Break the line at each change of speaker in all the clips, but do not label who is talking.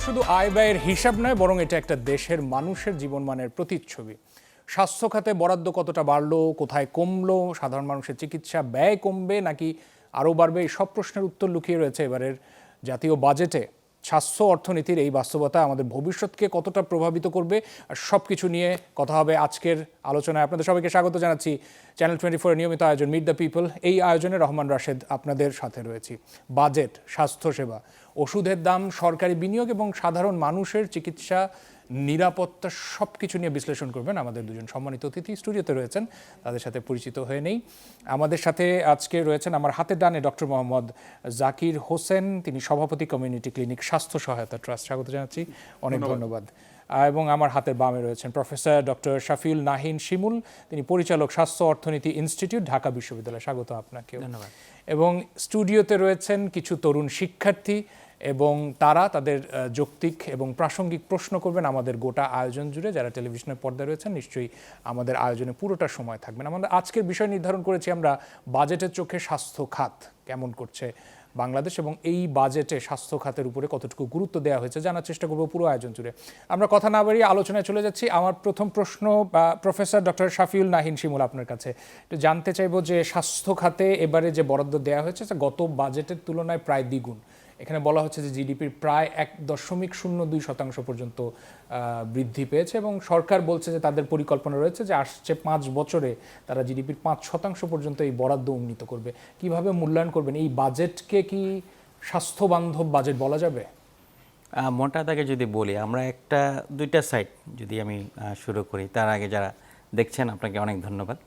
শুধু আয় ব্যয়ের হিসাব নয়, বরং এটা একটা দেশের মানুষের জীবনমানের প্রতিচ্ছবি। স্বাস্থ্য খাতে বরাদ্দ কতটা বাড়লো, কোথায় কমলো, সাধারণ মানুষের চিকিৎসা ব্যয় কমবে নাকি আরও বাড়বে, এই সব প্রশ্নের উত্তর লুকিয়ে রয়েছে এবারের জাতীয় বাজেটে। স্বাস্থ্য অর্থনীতির এই বাস্তবতা আমাদের ভবিষ্যৎকে কতটা প্রভাবিত করবে, আর সব কিছু নিয়ে কথা হবে আজকের আলোচনায়। আপনাদের সবাইকে স্বাগত জানাচ্ছি চ্যানেল 24-এর নিয়মিত আয়োজন মিট দ্য পিপল। এই আয়োজনে রহমান রাশেদ আপনাদের সাথে রয়েছি। বাজেট, স্বাস্থ্যসেবা, ওষুধের দাম, সরকারি বিনিয়োগ এবং সাধারণ মানুষের চিকিৎসা নিরাপত্তা সব কিছু নিয়ে বিশ্লেষণ করবেন আমাদের দুজন সম্মানিত অতিথি। স্টুডিওতে রয়েছেন, তাদের সাথে পরিচিত হয়ে নেই। আমাদের সাথে আজকে রয়েছেন আমার হাতের ডানে ডক্টর মোহাম্মদ জাকির হোসেন, তিনি সভাপতি কমিউনিটি ক্লিনিক স্বাস্থ্য সহায়তা ট্রাস্ট। স্বাগত জানাচ্ছি, অনেক ধন্যবাদ। এবং আমার হাতের বামে রয়েছেন প্রফেসর ডক্টর শাফিউল নাহিন শিমুল, তিনি পরিচালক স্বাস্থ্য অর্থনীতি ইনস্টিটিউট, ঢাকা বিশ্ববিদ্যালয়। স্বাগত আপনাকে।
ধন্যবাদ।
এবং স্টুডিওতে রয়েছেন কিছু তরুণ শিক্ষার্থী, এবং তারা তাদের যৌক্তিক এবং প্রাসঙ্গিক প্রশ্ন করবেন আমাদের গোটা আয়োজন জুড়ে। যারা টেলিভিশনের পর্দায় রয়েছেন নিশ্চয়ই আমাদের আয়োজনে পুরোটা সময় থাকবেন। আমাদের আজকের বিষয় নির্ধারণ করেছি আমরা বাজেটের চোখে স্বাস্থ্য খাত কেমন করছে বাংলাদেশ, এবং এই বাজেটে স্বাস্থ্য খাতের উপরে কতটুকু গুরুত্ব দেওয়া হয়েছে জানার চেষ্টা করবো পুরো আয়োজন জুড়ে। আমরা কথা না বাড়িয়ে আলোচনায় চলে যাচ্ছি। আমার প্রথম প্রশ্ন প্রফেসর ডক্টর শাফিউল নাহিন শিমুল, আপনার কাছে একটু জানতে চাইবো যে স্বাস্থ্য খাতে এবারে যে বরাদ্দ দেওয়া হয়েছে গত বাজেটের তুলনায় প্রায় দ্বিগুণ। এখানে বলা হচ্ছে যে জিডিপির প্রায় 1.02% পর্যন্ত বৃদ্ধি পেয়েছে, এবং সরকার বলছে যে তাদের পরিকল্পনা রয়েছে যে আসছে 5 বছরে তারা জিডিপির 5% পর্যন্ত এই বরাদ্দ উন্নীত করবে। কিভাবে মূল্যায়ন করবেন এই বাজেটকে? কি স্বাস্থ্য বান্ধব বাজেট বলা যাবে?
মোটা দাগে যদি বলি, আমরা দুইটা সাইড যদি আমি শুরু করি, তার আগে যারা দেখছেন আপনাকে অনেক ধন্যবাদ।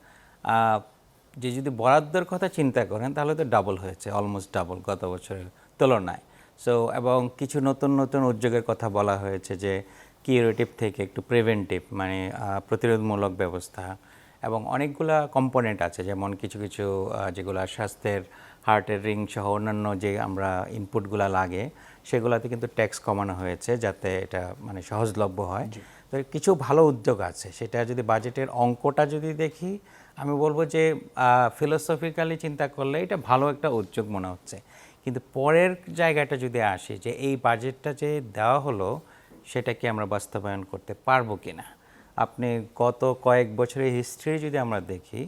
যে যদি বরাদ্দের কথা চিন্তা করেন তাহলে তো ডাবল হয়েছে, অলমোস্ট ডাবল গত বছরের তুলনায়। এবং কিছু নতুন নতুন উদ্যোগের কথা বলা হয়েছে, যে কিউরেটিভ থেকে একটু প্রিভেন্টিভ, মানে প্রতিরোধমূলক ব্যবস্থা, এবং অনেকগুলা কম্পোনেন্ট আছে, যেমন কিছু কিছু যেগুলো স্বাস্থ্যের হার্টের রিং সহ অন্যান্য যে আমরা ইনপুটগুলা লাগে সেগুলাতে কিন্তু ট্যাক্স কমানো হয়েছে যাতে এটা মানে সহজলভ্য হয়। তো কিছু ভালো উদ্যোগ আছে। সেটা যদি বাজেটের অঙ্কটা যদি দেখি, আমি বলবো যে ফিলোসফিক্যালি চিন্তা করলে এটা ভালো একটা উদ্যোগ মনে হচ্ছে। কিন্তু পরের জায়গাটা যদি আসি, যে এই বাজেটটা যে দেওয়া হলো সেটা কি আমরা বাস্তবায়ন করতে পারবো কি না। আপনি গত কয়েক বছরের হিস্ট্রি যদি আমরা দেখি,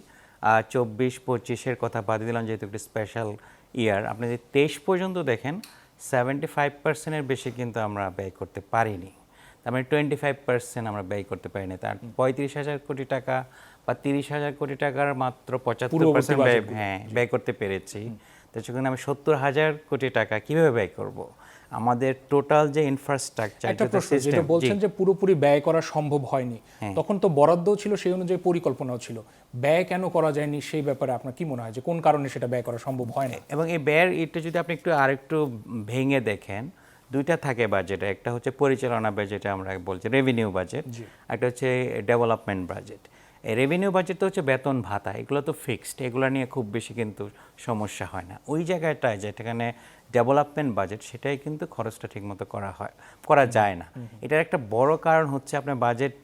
24-25-এর কথা বাদ দিলাম যেহেতু একটি স্পেশাল ইয়ার, আপনি যদি 23 পর্যন্ত দেখেন 75%-এর বেশি কিন্তু আমরা ব্যয় করতে পারিনি। তার মানে 25% আমরা ব্যয় করতে পারিনি। তার 35,000 কোটি টাকা বা 30,000 কোটি টাকার মাত্র 75% ব্যয় করতে পেরেছি। তো সেখানে আমি 70,000 কোটি টাকা কিভাবে ব্যয় করব? আমাদের টোটাল যে ইনফ্রাস্ট্রাকচার,
যেটা বলছেন যে পুরোপুরি ব্যয় করা সম্ভব হয়নি, তখন তো বরাদ্দও ছিল, সেই অনুযায়ী পরিকল্পনাও ছিল, ব্যয় কেন করা যায়নি সেই ব্যাপারে আপনার কি মনে হয় যে কোন কারণে সেটা ব্যয় করা সম্ভব হয় না?
এবং এই ব্যয়ের এটা যদি আপনি আরেকটু ভেঙে দেখেন, দুইটা থাকে বাজেটে, একটা হচ্ছে পরিচালনা বাজেট, আমরা বলছি রেভিনিউ বাজেট, একটা হচ্ছে ডেভেলপমেন্ট বাজেট। এই রেভিনিউ বাজেট তো হচ্ছে বেতন ভাতা, এগুলো তো ফিক্সড, এগুলো নিয়ে খুব বেশি কিন্তু সমস্যা হয় না। ওই জায়গাটায় যেখানে ডেভেলপমেন্ট বাজেট, সেটাই কিন্তু খরচটা ঠিকমতো করা যায় না। এটার একটা বড় কারণ হচ্ছে আপনার বাজেট,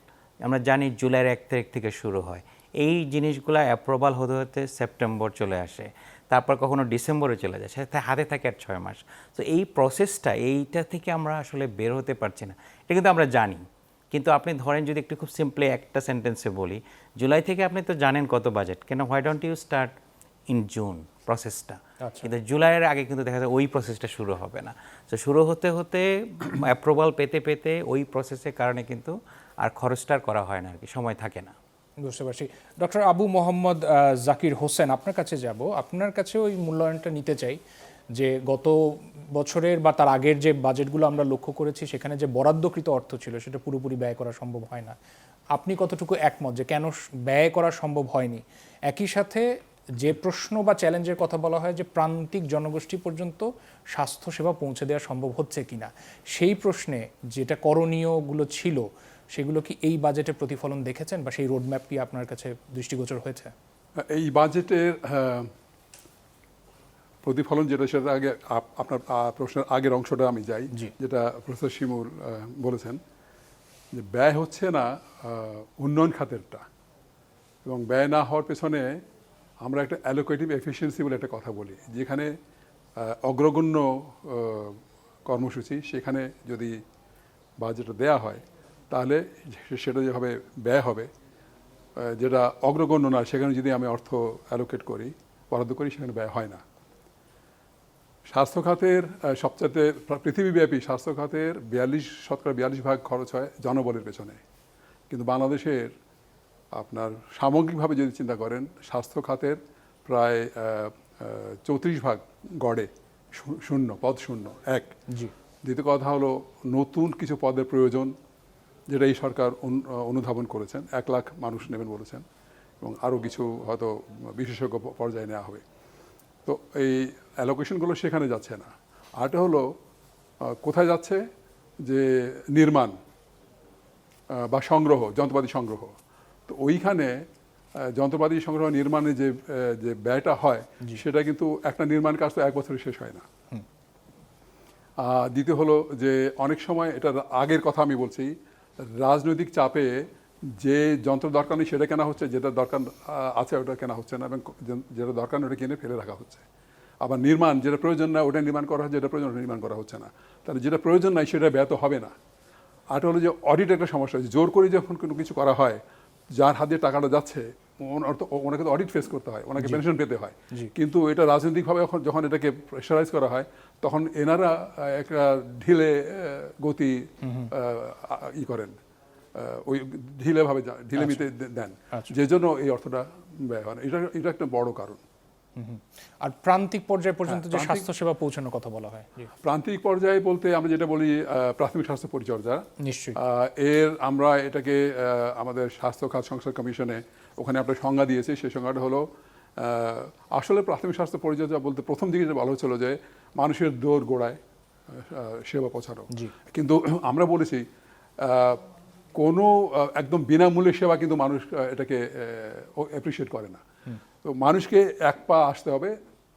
আমরা জানি জুলাইয়ের 1 তারিখ থেকে শুরু হয়, এই জিনিসগুলো অ্যাপ্রুভাল হতে হতে সেপ্টেম্বর চলে আসে, তারপর কখনো ডিসেম্বরে চলে যায়, সেটা হাতে থাকে আর 6 মাস। তো এই প্রসেসটা, এইটা থেকে আমরা আসলে বের হতে পারছি না, এটা কিন্তু আমরা জানি। কিন্তু আপনি ধরেন যদি একটু খুব সিম্পলি একটা সেন্টেন্সে বলি, জুলাই থেকে আপনি তো জানেন কত বাজেট, কেন why don't you start in June প্রসেসটা? কিন্তু জুলাইয়ের আগে কিন্তু দেখা যায় ওই প্রসেসটা শুরু হবে না। তো শুরু হতে হতে অ্যাপ্রুভাল পেতে পেতে ওই প্রসেসের কারণে কিন্তু আর খরচটা করা হয় না, আর কি সময় থাকে না।
বুঝতে পারছি। ডক্টর আবু মোহাম্মদ জাকির হোসেন, আপনার কাছে যাব। আপনার কাছে ওই মূল্যায়নটা নিতে চাই যে গত বছরের বা তার আগের যে বাজেটগুলো আমরা লক্ষ্য করেছি সেখানে যে বরাদ্দকৃত অর্থ ছিল সেটা পুরোপুরি ব্যয় করা সম্ভব হয় না। আপনি কতটুকু একমত যে কেন ব্যয় করা সম্ভব হয়নি? একই সাথে যে প্রশ্ন বা চ্যালেঞ্জের কথা বলা হয় যে প্রান্তিক জনগোষ্ঠী পর্যন্ত স্বাস্থ্যসেবা পৌঁছে দেওয়া সম্ভব হচ্ছে কিনা, সেই প্রশ্নে যেটা করণীয়গুলো ছিল সেগুলো কি এই বাজেটে প্রতিফলন দেখেছেন, বা সেই রোডম্যাপ কি আপনার কাছে দৃষ্টিগোচর হয়েছে?
এই বাজেটের প্রতিফলন যেটা, সেটা আগে আপনার প্রশ্নের আগের অংশটা আমি যাই, যেটা প্রফেসর শিমুল বলেছেন যে ব্যয় হচ্ছে না উন্নয়ন খাতেরটা, এবং ব্যয় না হওয়ার পেছনে আমরা একটা অ্যালোকেটিভ এফিসিয়েন্সি বলে একটা কথা বলি, যেখানে অগ্রগণ্য কর্মসূচি, সেখানে যদি বা যেটা দেয়া হয়, তাহলে সেটা যেভাবে ব্যয় হবে, যেটা অগ্রগণ্য না, সেখানে যদি আমি অর্থ অ্যালোকেট করি, বরাদ্দ করি, সেখানে ব্যয় হয় না। স্বাস্থ্য খাতের সবচাইতে পৃথিবীব্যাপী স্বাস্থ্য খাতের 42% খরচ হয় জনবলের পেছনে, কিন্তু বাংলাদেশের আপনার সামগ্রিকভাবে যদি চিন্তা করেন, স্বাস্থ্য খাতের প্রায় 34% গড়ে শূন্য, পদ শূন্য, এক।
জি।
দ্বিতীয় কথা হলো নতুন কিছু পদের প্রয়োজন, যেটা এই সরকার অনুধাবন করেছেন, 1 লাখ মানুষ নেবেন বলেছেন, এবং আরও কিছু হয়তো বিশেষজ্ঞ পর্যায়ে নেওয়া হবে। তো এই অ্যালোকেশনগুলো সেখানে যাচ্ছে না। আরেকটা হলো কোথায় যাচ্ছে, যে নির্মাণ বা সংগ্রহ, যন্ত্রপাতি সংগ্রহ। তো ওইখানে যন্ত্রপাতি সংগ্রহ নির্মাণে যে ব্যয়টা হয়, সেটা কিন্তু একটা নির্মাণ কাজ তো 1 বছরে শেষ হয় না। দ্বিতীয় হলো যে অনেক সময়, এটা আগের কথা আমি বলছি, রাজনৈতিক চাপে যে যন্ত্র দরকার নেই সেটা কেনা হচ্ছে, যেটা দরকার আছে ওটা কেনা হচ্ছে না, এবং যেটা দরকার নেই ওটা কিনে ফেলে রাখা হচ্ছে। আবার নির্মাণ, যেটা প্রয়োজন না ওটা নির্মাণ করা হচ্ছে, যেটা প্রয়োজন ওটা নির্মাণ করা হচ্ছে না। তাহলে যেটা প্রয়োজন নাই সেটা ব্যয় তো হবে না। আর হলো যে অডিট একটা সমস্যা হচ্ছে, জোর করে যখন কোনো কিছু করা হয়, যার হাত দিয়ে টাকাটা যাচ্ছে ওনাকে তো অডিট ফেস করতে হয়, ওনাকে পেনশন পেতে হয়। কিন্তু এটা রাজনৈতিকভাবে যখন এটাকে প্রেশারাইজ করা হয়, তখন এনারা একটা ঢিলে গতি করেন, ওই ঢিলেভাবে ঢিলেমিতে দেন, যে জন্য এই অর্থটা ব্যয় হয় না। এটা একটা বড় কারণ।
আর প্রান্তিক পর্যায় পর্যন্ত যে স্বাস্থ্যসেবা পৌঁছানোর কথা বলা হয়,
প্রান্তিক পর্যায়ে বলতে আমরা যেটা বলি প্রাথমিক স্বাস্থ্য পরিচর্যা,
নিশ্চয়ই
আমরা এটাকে আমাদের স্বাস্থ্য খাত সংস্কার কমিশনে ওখানে একটা সংজ্ঞা দিয়েছি। সেই সংজ্ঞাটা হলো, আসলে প্রাথমিক স্বাস্থ্য পরিচর্যা বলতে প্রথম দিকে যে বলা হচ্ছিল যে মানুষের দৌড় গোড়ায় সেবা পৌঁছানো, কিন্তু আমরা বলেছি কোনো একদম বিনামূল্যে সেবা কিন্তু মানুষ এটাকে অ্যাপ্রিসিয়েট করে না। তো মানুষকে 1 পা আসতে হবে,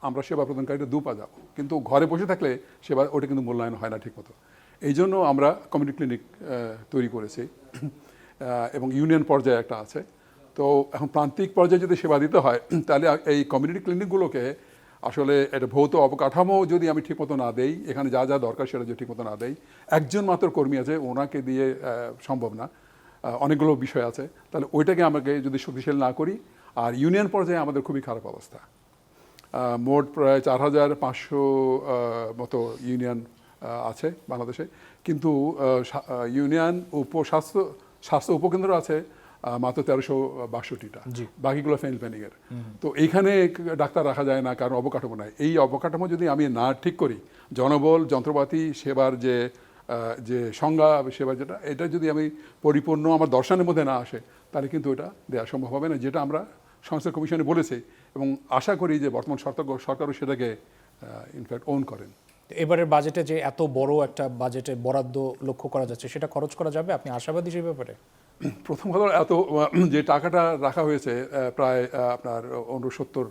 আমরা সেবা প্রদানকারীটা 2 পা যাব, কিন্তু ঘরে বসে থাকলে সেবা ওটা কিন্তু মূল্যায়ন হয় না ঠিকমতো। এই জন্য আমরা কমিউনিটি ক্লিনিক তৈরি করেছি, এবং ইউনিয়ন পর্যায়ে একটা আছে। তো এখন প্রান্তিক পর্যায়ে যদি সেবা দিতে হয়, তাহলে এই কমিউনিটি ক্লিনিকগুলোকে আসলে এটা ভৌত অবকাঠামো যদি আমি ঠিকমতো না দেই, এখানে যা যা দরকার সেটা যদি ঠিকমতো না দেই, একজন মাত্র কর্মী আছে, ওনাকে দিয়ে সম্ভব না, অনেকগুলো বিষয় আছে, তাহলে ওইটাকে আমাকে যদি শক্তিশালী না করি। আর ইউনিয়ন পর্যায়ে আমাদের খুবই খারাপ অবস্থা, মোট প্রায় 4500 মতো ইউনিয়ন আছে বাংলাদেশে, কিন্তু ইউনিয়ন স্বাস্থ্য উপকেন্দ্র আছে মাত্র 1362টা, বাকিগুলো ফেনিল প্যানিংয়ের। তো এইখানে ডাক্তার রাখা যায় না, কারণ অবকাঠামো নাই। এই অবকাঠামো যদি আমি না ঠিক করি, জনবল, যন্ত্রপাতি, সেবার যে সংজ্ঞা, সেবার যেটা, এটা যদি আমি পরিপূর্ণ আমার দর্শনের মধ্যে না আসে, তাহলে কিন্তু এটা দেওয়া সম্ভব হবে না, যেটা আমরা সংস্কার কমিশনে বলেছি, এবং আশা করি যে বর্তমান সরকারও সেটাকে ইনফ্যাক্ট ওন করেন।
এবারের বাজেটে যে এত বড় একটা বাজেটে বরাদ্দ লক্ষ্য করা যাচ্ছে, সেটা খরচ করা যাবে? আপনি আশাবাদী সেই ব্যাপারে?
প্রথম কথা, এত যে টাকাটা রাখা হয়েছে প্রায় আপনার 70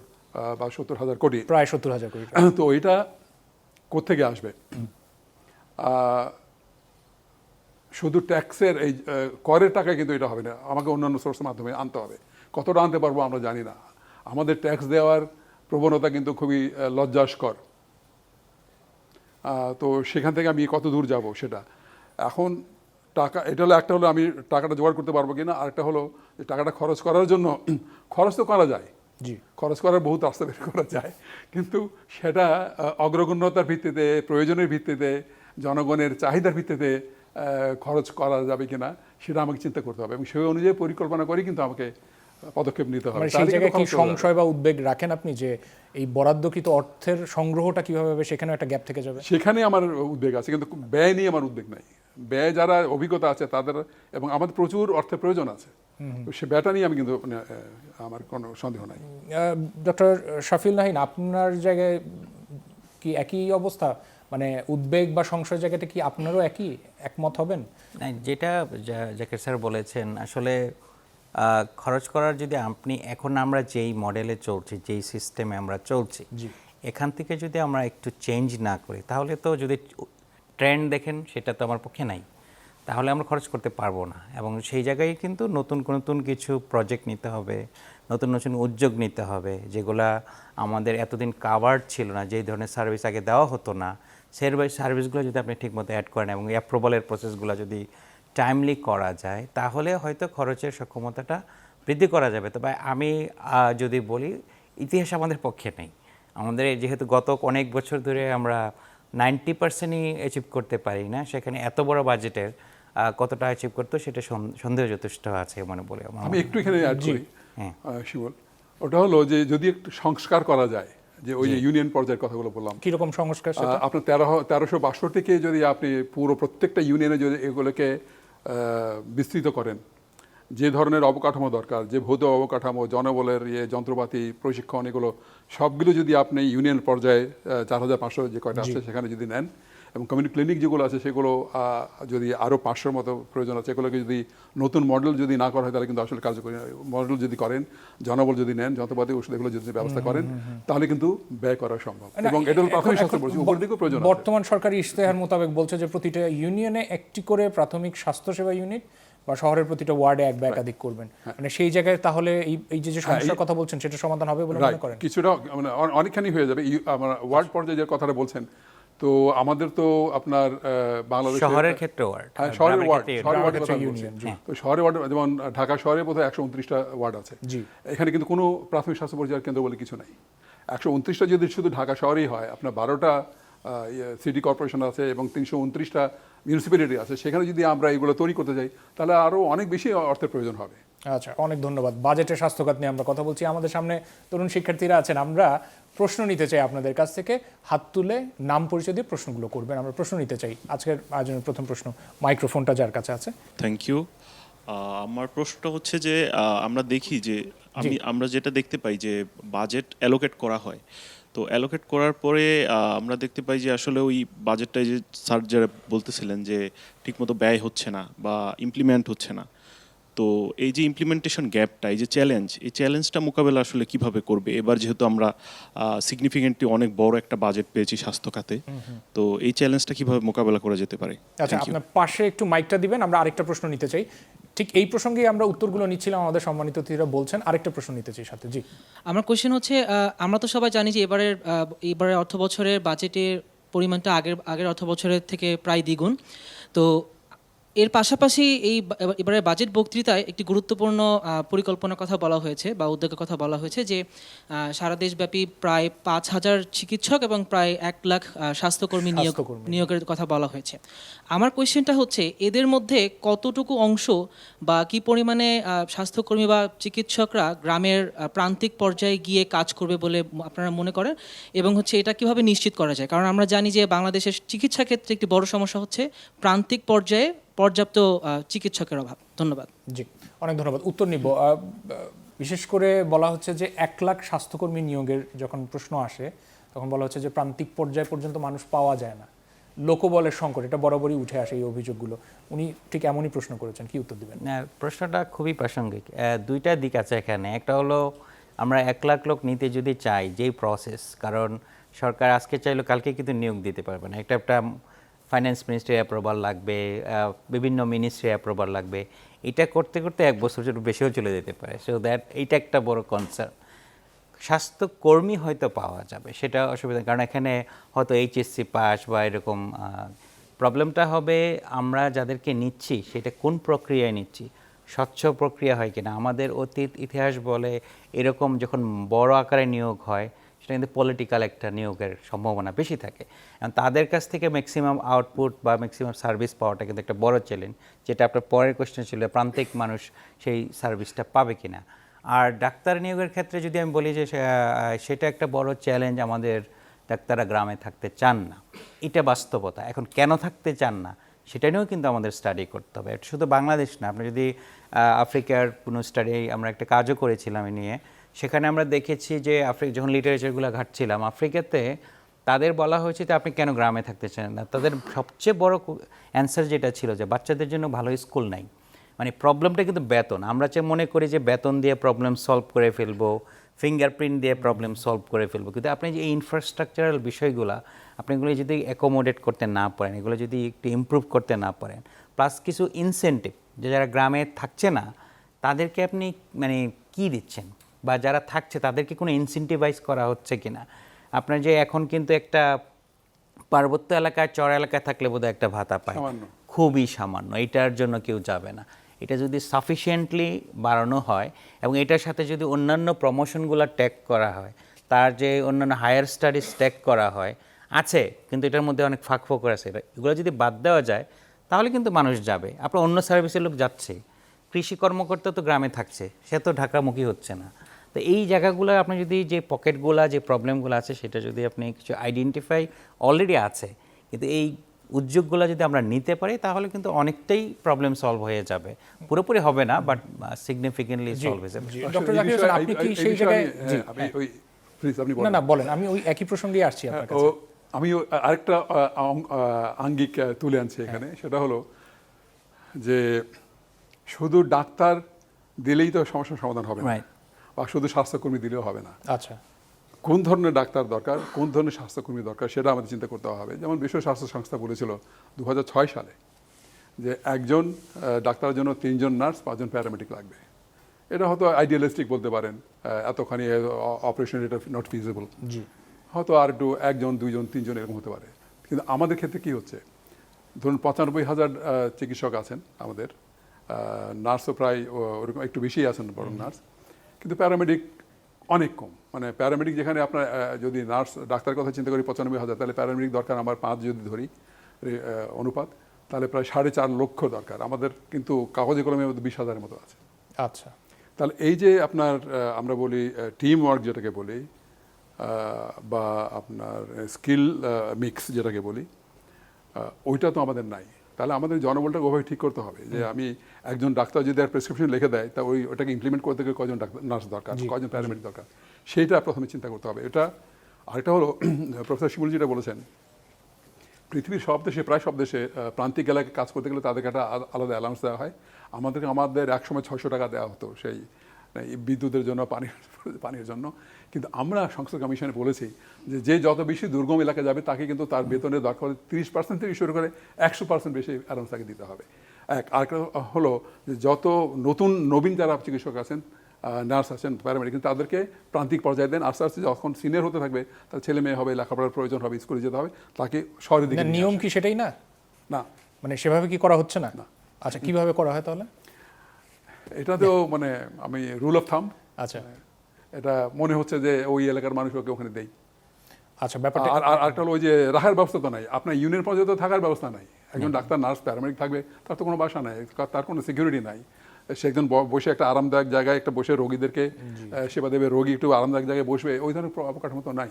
বা 70,000 কোটি,
প্রায় 70,000 কোটি,
তো এটা কোত্থেকে আসবে? শুধু ট্যাক্সের এই করের টাকায় কিন্তু এটা হবে না, আমাকে অন্যান্য সোর্সের মাধ্যমে আনতে হবে। কতটা আনতে পারবো আমরা জানি না। আমাদের ট্যাক্স দেওয়ার প্রবণতা কিন্তু খুবই লজ্জাস্কর। তো সেখান থেকে আমি কত দূর যাব সেটা এখন টাকা, এটা হলো একটা, হলো আমি টাকাটা জোগাড় করতে পারবো কিনা, আর একটা হলো যে টাকাটা খরচ করার জন্য, খরচ তো করা যায়, খরচ করার বহুত রাস্তা বের করা যায়, কিন্তু সেটা অগ্রগণ্যতার ভিত্তিতে, প্রয়োজনের ভিত্তিতে, জনগণের চাহিদার ভিত্তিতে খরচ করা যাবে কিনা সেটা আমাকে চিন্তা করতে হবে, এবং সেই অনুযায়ী পরিকল্পনা করে কিন্তু আমাকে পদক্ষেপ নিতে হবে।
সেই জায়গায় কি সংশয় বা উদ্বেগ রাখেন আপনি যে এই বরাদ্দকৃত অর্থের সংগ্রহটা কিভাবে হবে, সেখানে একটা গ্যাপ থেকে যাবে?
সেখানে আমার উদ্বেগ আছে, কিন্তু ব্যয় নিয়ে আমার উদ্বেগ নাই। ব্যয় যারা অভিজ্ঞতা আছে তাদের, এবং আমাদের প্রচুর অর্থের প্রয়োজন আছে, সে ব্যয়টা নিয়ে আমি কিন্তু আমার কোনো সন্দেহ নাই।
ডক্টর শাফিউল নাহিন, আপনার জায়গায় কি একই অবস্থা? মানে উদ্বেগ বা সংশয়ের জায়গাটা কি আপনারও একমত হবেন?
না, যেটা জাকির স্যার বলেছেন, আসলে খরচ করার যদি আপনি, এখন আমরা যেই মডেলে চলছি, যেই সিস্টেমে আমরা চলছি, এখান থেকে যদি আমরা একটু চেঞ্জ না করি, তাহলে তো যদি ট্রেন্ড দেখেন সেটা তো আমার পক্ষে নাই, তাহলে আমরা খরচ করতে পারবো না। এবং সেই জায়গায় কিন্তু নতুন কিছু প্রজেক্ট নিতে হবে, নতুন উদ্যোগ নিতে হবে, যেগুলা আমাদের এতদিন কাভার্ড ছিল না, যেই ধরনের সার্ভিস আগে দেওয়া হতো না, সার্ভিসগুলো যদি আপনি ঠিকমতো অ্যাড করেন এবং অ্যাপ্রুভালের প্রসেসগুলো যদি টাইমলি করা যায়, তাহলে হয়তো খরচের সক্ষমতাটা বৃদ্ধি করা যাবে। তবে আমি যদি বলি, ইতিহাস আমাদের পক্ষে নেই। আমাদের যেহেতু গত অনেক বছর ধরে আমরা 90%ই অ্যাচিভ করতে পারি না, সেখানে এত বড় বাজেটের কতটা অ্যাচিভ করতো সেটা সন্দেহ যথেষ্ট আছে মনে বলে
আমি একটু এখানে অ্যাড করি শিমুল, ওটা হলো যে যদি একটু সংস্কার করা যায়, যে ওই যে ইউনিয়ন পর্যায়ের কথাগুলো বললাম,
কিরকম সংস্কার?
আপনার 1362 থেকে যদি আপনি পুরো প্রত্যেকটা ইউনিয়নে যদি এগুলোকে বিস্তৃত করেন, যে ধরনের অবকাঠামো দরকার, যে ভৌত অবকাঠামো, জনবলের যন্ত্রপাতি, প্রশিক্ষণ, এগুলো সবগুলো যদি আপনি ইউনিয়ন পর্যায়ে 4500 যে কয়টা আছে সেখানে যদি নেন, এবং কমিউনিটি ক্লিনিক যেগুলো আছে সেগুলো যদি আরও 500 মতো প্রয়োজন আছে, এগুলোকে যদি নতুন মডেল যদি না করা হয় তাহলে কিন্তু আসলে কার্যকরী মডেল যদি করেন, জনবল যদি নেন, যন্ত্রপাতি ওষুধ এগুলো যদি ব্যবস্থা করেন, তাহলে কিন্তু ব্যয় করা সম্ভব। এবং এটা হলো প্রাথমিক স্বাস্থ্য পরিষেবা, উপর দিকেও প্রয়োজন আছে।
বর্তমান সরকারি ইশতেহার মোতাবেক বলছে যে প্রতিটা ইউনিয়নে একটি করে প্রাথমিক স্বাস্থ্যসেবা ইউনিট বা শহরের প্রতিটা ওয়ার্ডে এক বা একাধিক করবেন, মানে সেই জায়গায় তাহলে এই যে সমস্যার কথা বলছেন সেটা সমাধান হবে বলে মনে করেন?
কিছুটা মানে অনেকখানি হয়ে যাবে। আমার ওয়ার্ড পর্যায়ে যে কথাটা বলছেন, তো আমাদের তো আপনার বাংলাদেশ
শহরের ক্ষেত্রে ওয়ার্ড,
শহরের ওয়ার্ড তো শহরের ওয়ার্ড, যেমন ঢাকা শহরে বোধহয় 129টা ওয়ার্ড আছে, এখানে কিন্তু কোনো প্রাথমিক স্বাস্থ্য পরিষেবা কেন্দ্র বলে কিছু নাই। 129টা যদি শুধু ঢাকা শহরেই হয়, আপনার 12টা সিটি কর্পোরেশন আছে এবং 329টা মিউনিসিপ্যালিটি আছে, সেখানে যদি আমরা এগুলো তৈরি করতে যাই তাহলে আরও অনেক বেশি অর্থের প্রয়োজন হবে।
আচ্ছা, অনেক ধন্যবাদ। বাজেটের স্বাস্থ্যখাত নিয়ে আমরা কথা বলছি, আমাদের সামনে তরুণ শিক্ষার্থীরা আছেন। আমরা প্রশ্ন নিতে চাই আপনাদের কাছ থেকে, হাত তুলে নাম পরিচয় দিয়ে প্রশ্নগুলো করবেন, আমরা প্রশ্ন নিতে চাই। আজকের আয়োজনের প্রথম প্রশ্ন, মাইক্রোফোনটা যার কাছে আছে।
Thank you. আমার প্রশ্নটা হচ্ছে যে আমরা দেখি যে আমরা যেটা দেখতে পাই যে বাজেট অ্যালোকেট করা হয়, তো অ্যালোকেট করার পরে আমরা দেখতে পাই যে আসলে ওই বাজেটটা যে স্যার যারা বলতেছিলেন যে ঠিকমতো ব্যয় হচ্ছে না বা ইমপ্লিমেন্ট হচ্ছে না, তো এই যে ইমপ্লিমেন্টেশন গ্যাপটা, এই যে চ্যালেঞ্জ, এই চ্যালেঞ্জটা মোকাবেলা আসলে কিভাবে করবে এবার, যেহেতু আমরা সিগনিফিকেন্টলি অনেক বড় একটা বাজেট পেয়েছি স্বাস্থ্য খাতে, তো এই চ্যালেঞ্জটা কিভাবে মোকাবেলা করা যেতে পারে?
আচ্ছা, আপনার পাশে একটু মাইকটা দিবেন, আমরা আরেকটা প্রশ্ন নিতে চাই। ঠিক এই প্রসঙ্গেই আমরা উত্তরগুলো নিচ্ছিলাম, আমাদের সম্মানিত অতিথিরা বলছেন, আরেকটা প্রশ্ন নিতে চাই সাথে। জি,
আমার কোশ্চেন হচ্ছে, আমরা তো সবাই জানি যে এবারের অর্থ বছরের বাজেটের পরিমাণটা আগের অর্থ বছরের থেকে প্রায় দ্বিগুণ। তো এর পাশাপাশি এবারে বাজেট বক্তৃতায় একটি গুরুত্বপূর্ণ পরিকল্পনার কথা বলা হয়েছে বা উদ্যোগের কথা বলা হয়েছে, যে সারা দেশব্যাপী প্রায় 5000 চিকিৎসক এবং প্রায় 1 লাখ স্বাস্থ্যকর্মী নিয়োগের কথা বলা হয়েছে। আমার কোয়েশ্চেনটা হচ্ছে, এদের মধ্যে কতটুকু অংশ বা কি পরিমাণে স্বাস্থ্যকর্মী বা চিকিৎসকরা গ্রামের প্রান্তিক পর্যায়ে গিয়ে কাজ করবে বলে আপনারা মনে করেন, এবং হচ্ছে এটা কিভাবে নিশ্চিত করা যায়? কারণ আমরা জানি যে বাংলাদেশের চিকিৎসা ক্ষেত্রে একটি বড় সমস্যা হচ্ছে প্রান্তিক পর্যায়ে পর্যাপ্ত চিকিৎসকের অভাব। ধন্যবাদ।
জি, অনেক ধন্যবাদ। উত্তর নিব। বিশেষ করে বলা হচ্ছে যে 1 লাখ স্বাস্থ্যকর্মী নিয়োগের যখন প্রশ্ন আসে, তখন বলা হচ্ছে যে প্রান্তিক পর্যায় পর্যন্ত মানুষ পাওয়া যায় না, লোকবলের সংকট, এটা বরাবরই উঠে আসে এই অভিযোগগুলো। উনি ঠিক এমনই প্রশ্ন করেছেন, কি উত্তর দিবেন?
প্রশ্নটা খুবই প্রাসঙ্গিক। দুইটা দিক আছে এখানে। একটা হলো, আমরা 1 লাখ লোক নিতে যদি চাই, যেই প্রসেস, কারণ সরকার আজকে চাইলে কালকে কিন্তু নিয়োগ দিতে পারবে না। একটা ফাইন্যান্স মিনিস্ট্রি অ্যাপ্রুভাল লাগবে, বিভিন্ন মিনিস্ট্রি অ্যাপ্রুভাল লাগবে, এটা করতে করতে 1 বছরের বেশিও চলে যেতে পারে। সো এইটা একটা বড় কনসার্ন। স্বাস্থ্যকর্মী হয়তো পাওয়া যাবে, সেটা অসুবিধা, কারণ এখানে হয়তো এইচএসসি পাস বা এরকম। প্রবলেমটা হবে আমরা যাদেরকে নিচ্ছি সেটা কোন প্রক্রিয়ায় নিচ্ছি, স্বচ্ছ প্রক্রিয়া হয় কিনা। আমাদের অতীত ইতিহাস বলে এরকম যখন বড় আকারে নিয়োগ হয়, সেটা কিন্তু পলিটিক্যাল একটা নিয়োগের সম্ভাবনা বেশি থাকে। তাদের কাছ থেকে ম্যাক্সিমাম আউটপুট বা ম্যাক্সিমাম সার্ভিস পাওয়াটা কিন্তু একটা বড় চ্যালেঞ্জ, যেটা আপনার পরের কোয়েশ্চেন ছিল, প্রান্তিক মানুষ সেই সার্ভিসটা পাবে কিনা। আর ডাক্তার নিয়োগের ক্ষেত্রে যদি আমি বলি যে সেটা একটা বড় চ্যালেঞ্জ, আমাদের ডাক্তাররা গ্রামে থাকতে চান না, এটা বাস্তবতা। এখন কেন থাকতে চান না সেটা নিয়েও কিন্তু আমাদের স্টাডি করতে হবে। এটা শুধু বাংলাদেশ না, আপনি যদি আফ্রিকার কোনো স্টাডি, আমরা একটা কাজও করেছিলাম এ নিয়ে, সেখানে আমরা দেখেছি যে যখন লিটারেচারগুলো ঘাটছিলাম, আফ্রিকাতে তাদের বলা হয়েছে যে আপনি কেন গ্রামে থাকতে চান না। তাদের সবচেয়ে বড় অ্যান্সার যেটা ছিল যে বাচ্চাদের জন্য ভালো স্কুল নাই। মানে প্রবলেমটা কিন্তু বেতন। আমরা মনে করি যে বেতন দিয়ে প্রবলেম সলভ করে ফেলবো, ফিঙ্গারপ্রিন্ট দিয়ে প্রবলেম সলভ করে ফেলবো, কিন্তু আপনি যে ইনফ্রাস্ট্রাকচারাল বিষয়গুলো আপনি এগুলো যদি অ্যাকোমোডেট করতে না পারেন, এগুলো যদি একটু ইমপ্রুভ করতে না পারেন, প্লাস কিছু ইনসেন্টিভ, যে যারা গ্রামে থাকছে না তাদেরকে আপনি মানে কি দিচ্ছেন, বা যারা থাকছে তাদেরকে কোনো ইনসেন্টিভাইজ করা হচ্ছে কিনা। আপনার যে এখন কিন্তু একটা পার্বত্য এলাকায় চর এলাকায় থাকলে বোধহয় একটা ভাতা পায়,
সামান্য।
খুবই সামান্য, এটার জন্য কেউ যাবে না। এটা যদি সাফিসিয়েন্টলি বাড়ানো হয় এবং এটার সাথে যদি অন্যান্য প্রমোশনগুলো ট্যাগ করা হয়, তার যে অন্যান্য হায়ার স্টাডিজ ট্যাগ করা হয় আছে, কিন্তু এটার মধ্যে অনেক ফাঁক ফোকর আছে, এগুলো যদি বাদ দেওয়া যায় তাহলে কিন্তু মানুষ যাবে। আপনার অন্য সার্ভিসের লোক যাচ্ছে, কৃষি কর্মকর্তা তো গ্রামে থাকছে, সে তো ঢাকামুখী হচ্ছে না। তো এই জায়গাগুলো আপনি যদি যে পকেটগুলো যে প্রবলেমগুলো আছে সেটা যদি আপনি কিছু আইডেন্টিফাই অলরেডি আছে, কিন্তু এই উদ্যোগগুলো যদি আমরা নিতে পারি তাহলে কিন্তু অনেকটাই প্রবলেম সলভ হয়ে যাবে। পুরোপুরি হবে না, বাট সিগনিফিকেন্টলি সলভ হয়ে যাবে।
ডক্টর
এই
জাকির হোসেন,
বিষয়ে-
আপনি কি
এই
সেই
বিষয়ে
জায়গায়
আমি-
জি,
হ্যাঁ, আমি ওই প্লিজ আপনি
না
বলেন।
না বলেন, আমি ওই একই প্রসঙ্গে আসছি আপনার কাছে।
আমি আরেকটা আঙ্গিক তুলে আনছি এখানে, সেটা হলো যে শুধু ডাক্তার দিলেই তো সমস্যার সমাধান হবে না,
Right.
বা শুধু স্বাস্থ্যকর্মী দিলেও হবে না।
আচ্ছা,
কোন ধরনের ডাক্তার দরকার, কোন ধরনের স্বাস্থ্যকর্মী দরকার, সেটা আমাদের চিন্তা করতে হবে। যেমন বিশ্ব স্বাস্থ্য সংস্থা বলেছিল 2006 সালে যে একজন ডাক্তারের জন্য 3 জন নার্স, 5 জন প্যারামেডিক লাগবে। এটা হয়তো আইডিয়ালিস্টিক বলতে পারেন, এতখানি অপারেশন এটা নট ফিজিবল,
জি,
হয়তো আর একটু 1 জন 2 জন 3 জন এরকম হতে পারে। কিন্তু আমাদের ক্ষেত্রে কি হচ্ছে, ধরুন 95,000 চিকিৎসক আছেন আমাদের, নার্সও প্রায় ওরকম একটু বেশি আছেন বড় নার্স, কিন্তু প্যারামেডিক অনেক কম। মানে প্যারামেডিক যেখানে আপনার যদি নার্স ডাক্তারের কথা চিন্তা করি 95,000, তাহলে প্যারামেডিক দরকার আমার 5 যদি ধরি অনুপাত, তাহলে প্রায় 4.5 লক্ষ দরকার। আমাদের কিন্তু কাগজে কলমের মধ্যে 20,000-এর মতো আছে।
আচ্ছা,
তাহলে এই যে আপনার আমরা বলি টিম ওয়ার্ক যেটাকে বলি, বা আপনার স্কিল মিক্স যেটাকে বলি, ওইটা তো আমাদের নাই। তাহলে আমাদের জনবলটাকে ওভাবে ঠিক করতে হবে যে আমি একজন ডাক্তার যদি আর প্রেসক্রিপশন লিখে দেয়, তা ওটাকে ইমপ্লিমেন্ট করতে গেলে কজন ডাক্তার নার্স দরকার, কজন প্যারামেডিক দরকার, সেইটা প্রথমে চিন্তা করতে হবে। এটা আরেকটা হলো প্রফেসর শিমুল যেটা বলেছেন, পৃথিবীর সব দেশে, প্রায় সব দেশে প্রান্তিক এলাকায় কাজ করতে গেলে তাদেরকে একটা আলাদা অ্যালাউন্স দেওয়া হয়। আমাদের একসময় 600 টাকা দেওয়া হতো সেই বিদ্যুতের জন্য, পানির জন্য। কিন্তু আমরা সংসদ কমিশনে বলেছি যে যত বেশি দুর্গম এলাকায় যাবে তাকে কিন্তু তার বেতনের দরকার 30% থেকে শুরু করে 100% বেশি অ্যালাউন্স তাকে দিতে হবে। আরেকটা হলো যে যত নবীন যারা চিকিৎসক আছেন, নার্স আছেন, প্যারামেডিক, কিন্তু তাদেরকে প্রান্তিক পর্যায়ে দেন। আস্তে আস্তে যখন সিনিয়র হতে থাকবে, তার ছেলে মেয়ে হবে, লেখাপড়ার প্রয়োজন হবে, স্কুলে যেতে হবে, তাকে শহরের দিকে
না,
নিয়ে
নিয়ম
আসা।
কি সেটাই না?
না,
মানে সেভাবে কি করা হচ্ছে না?
না।
আচ্ছা, কিভাবে করা হয় তাহলে?
এটাতেও মানে আমি রুল অফ থাম,
আচ্ছা,
এটা মনে হচ্ছে যে ওই এলাকার মানুষ ওকে ওখানে দেয়।
আচ্ছা, ব্যাপারটা
আর আরেকটা হলো ওই যে রাখার ব্যবস্থা তো নাই, আপনার ইউনিয়ন পর্যায়ে তো থাকার ব্যবস্থা নাই। একজন ডাক্তার, নার্স, প্যারামেডিক থাকবে, তার তো কোনো বাসা নাই, তার কোনো সিকিউরিটি নাই। সে একজন বসে একটা আরামদায়ক জায়গায় একটা বসে রোগীদেরকে সেবা দেবে, রোগী একটু আরামদায়ক জায়গায় বসবে, ওই ধরনের অবকাঠামো তো নাই।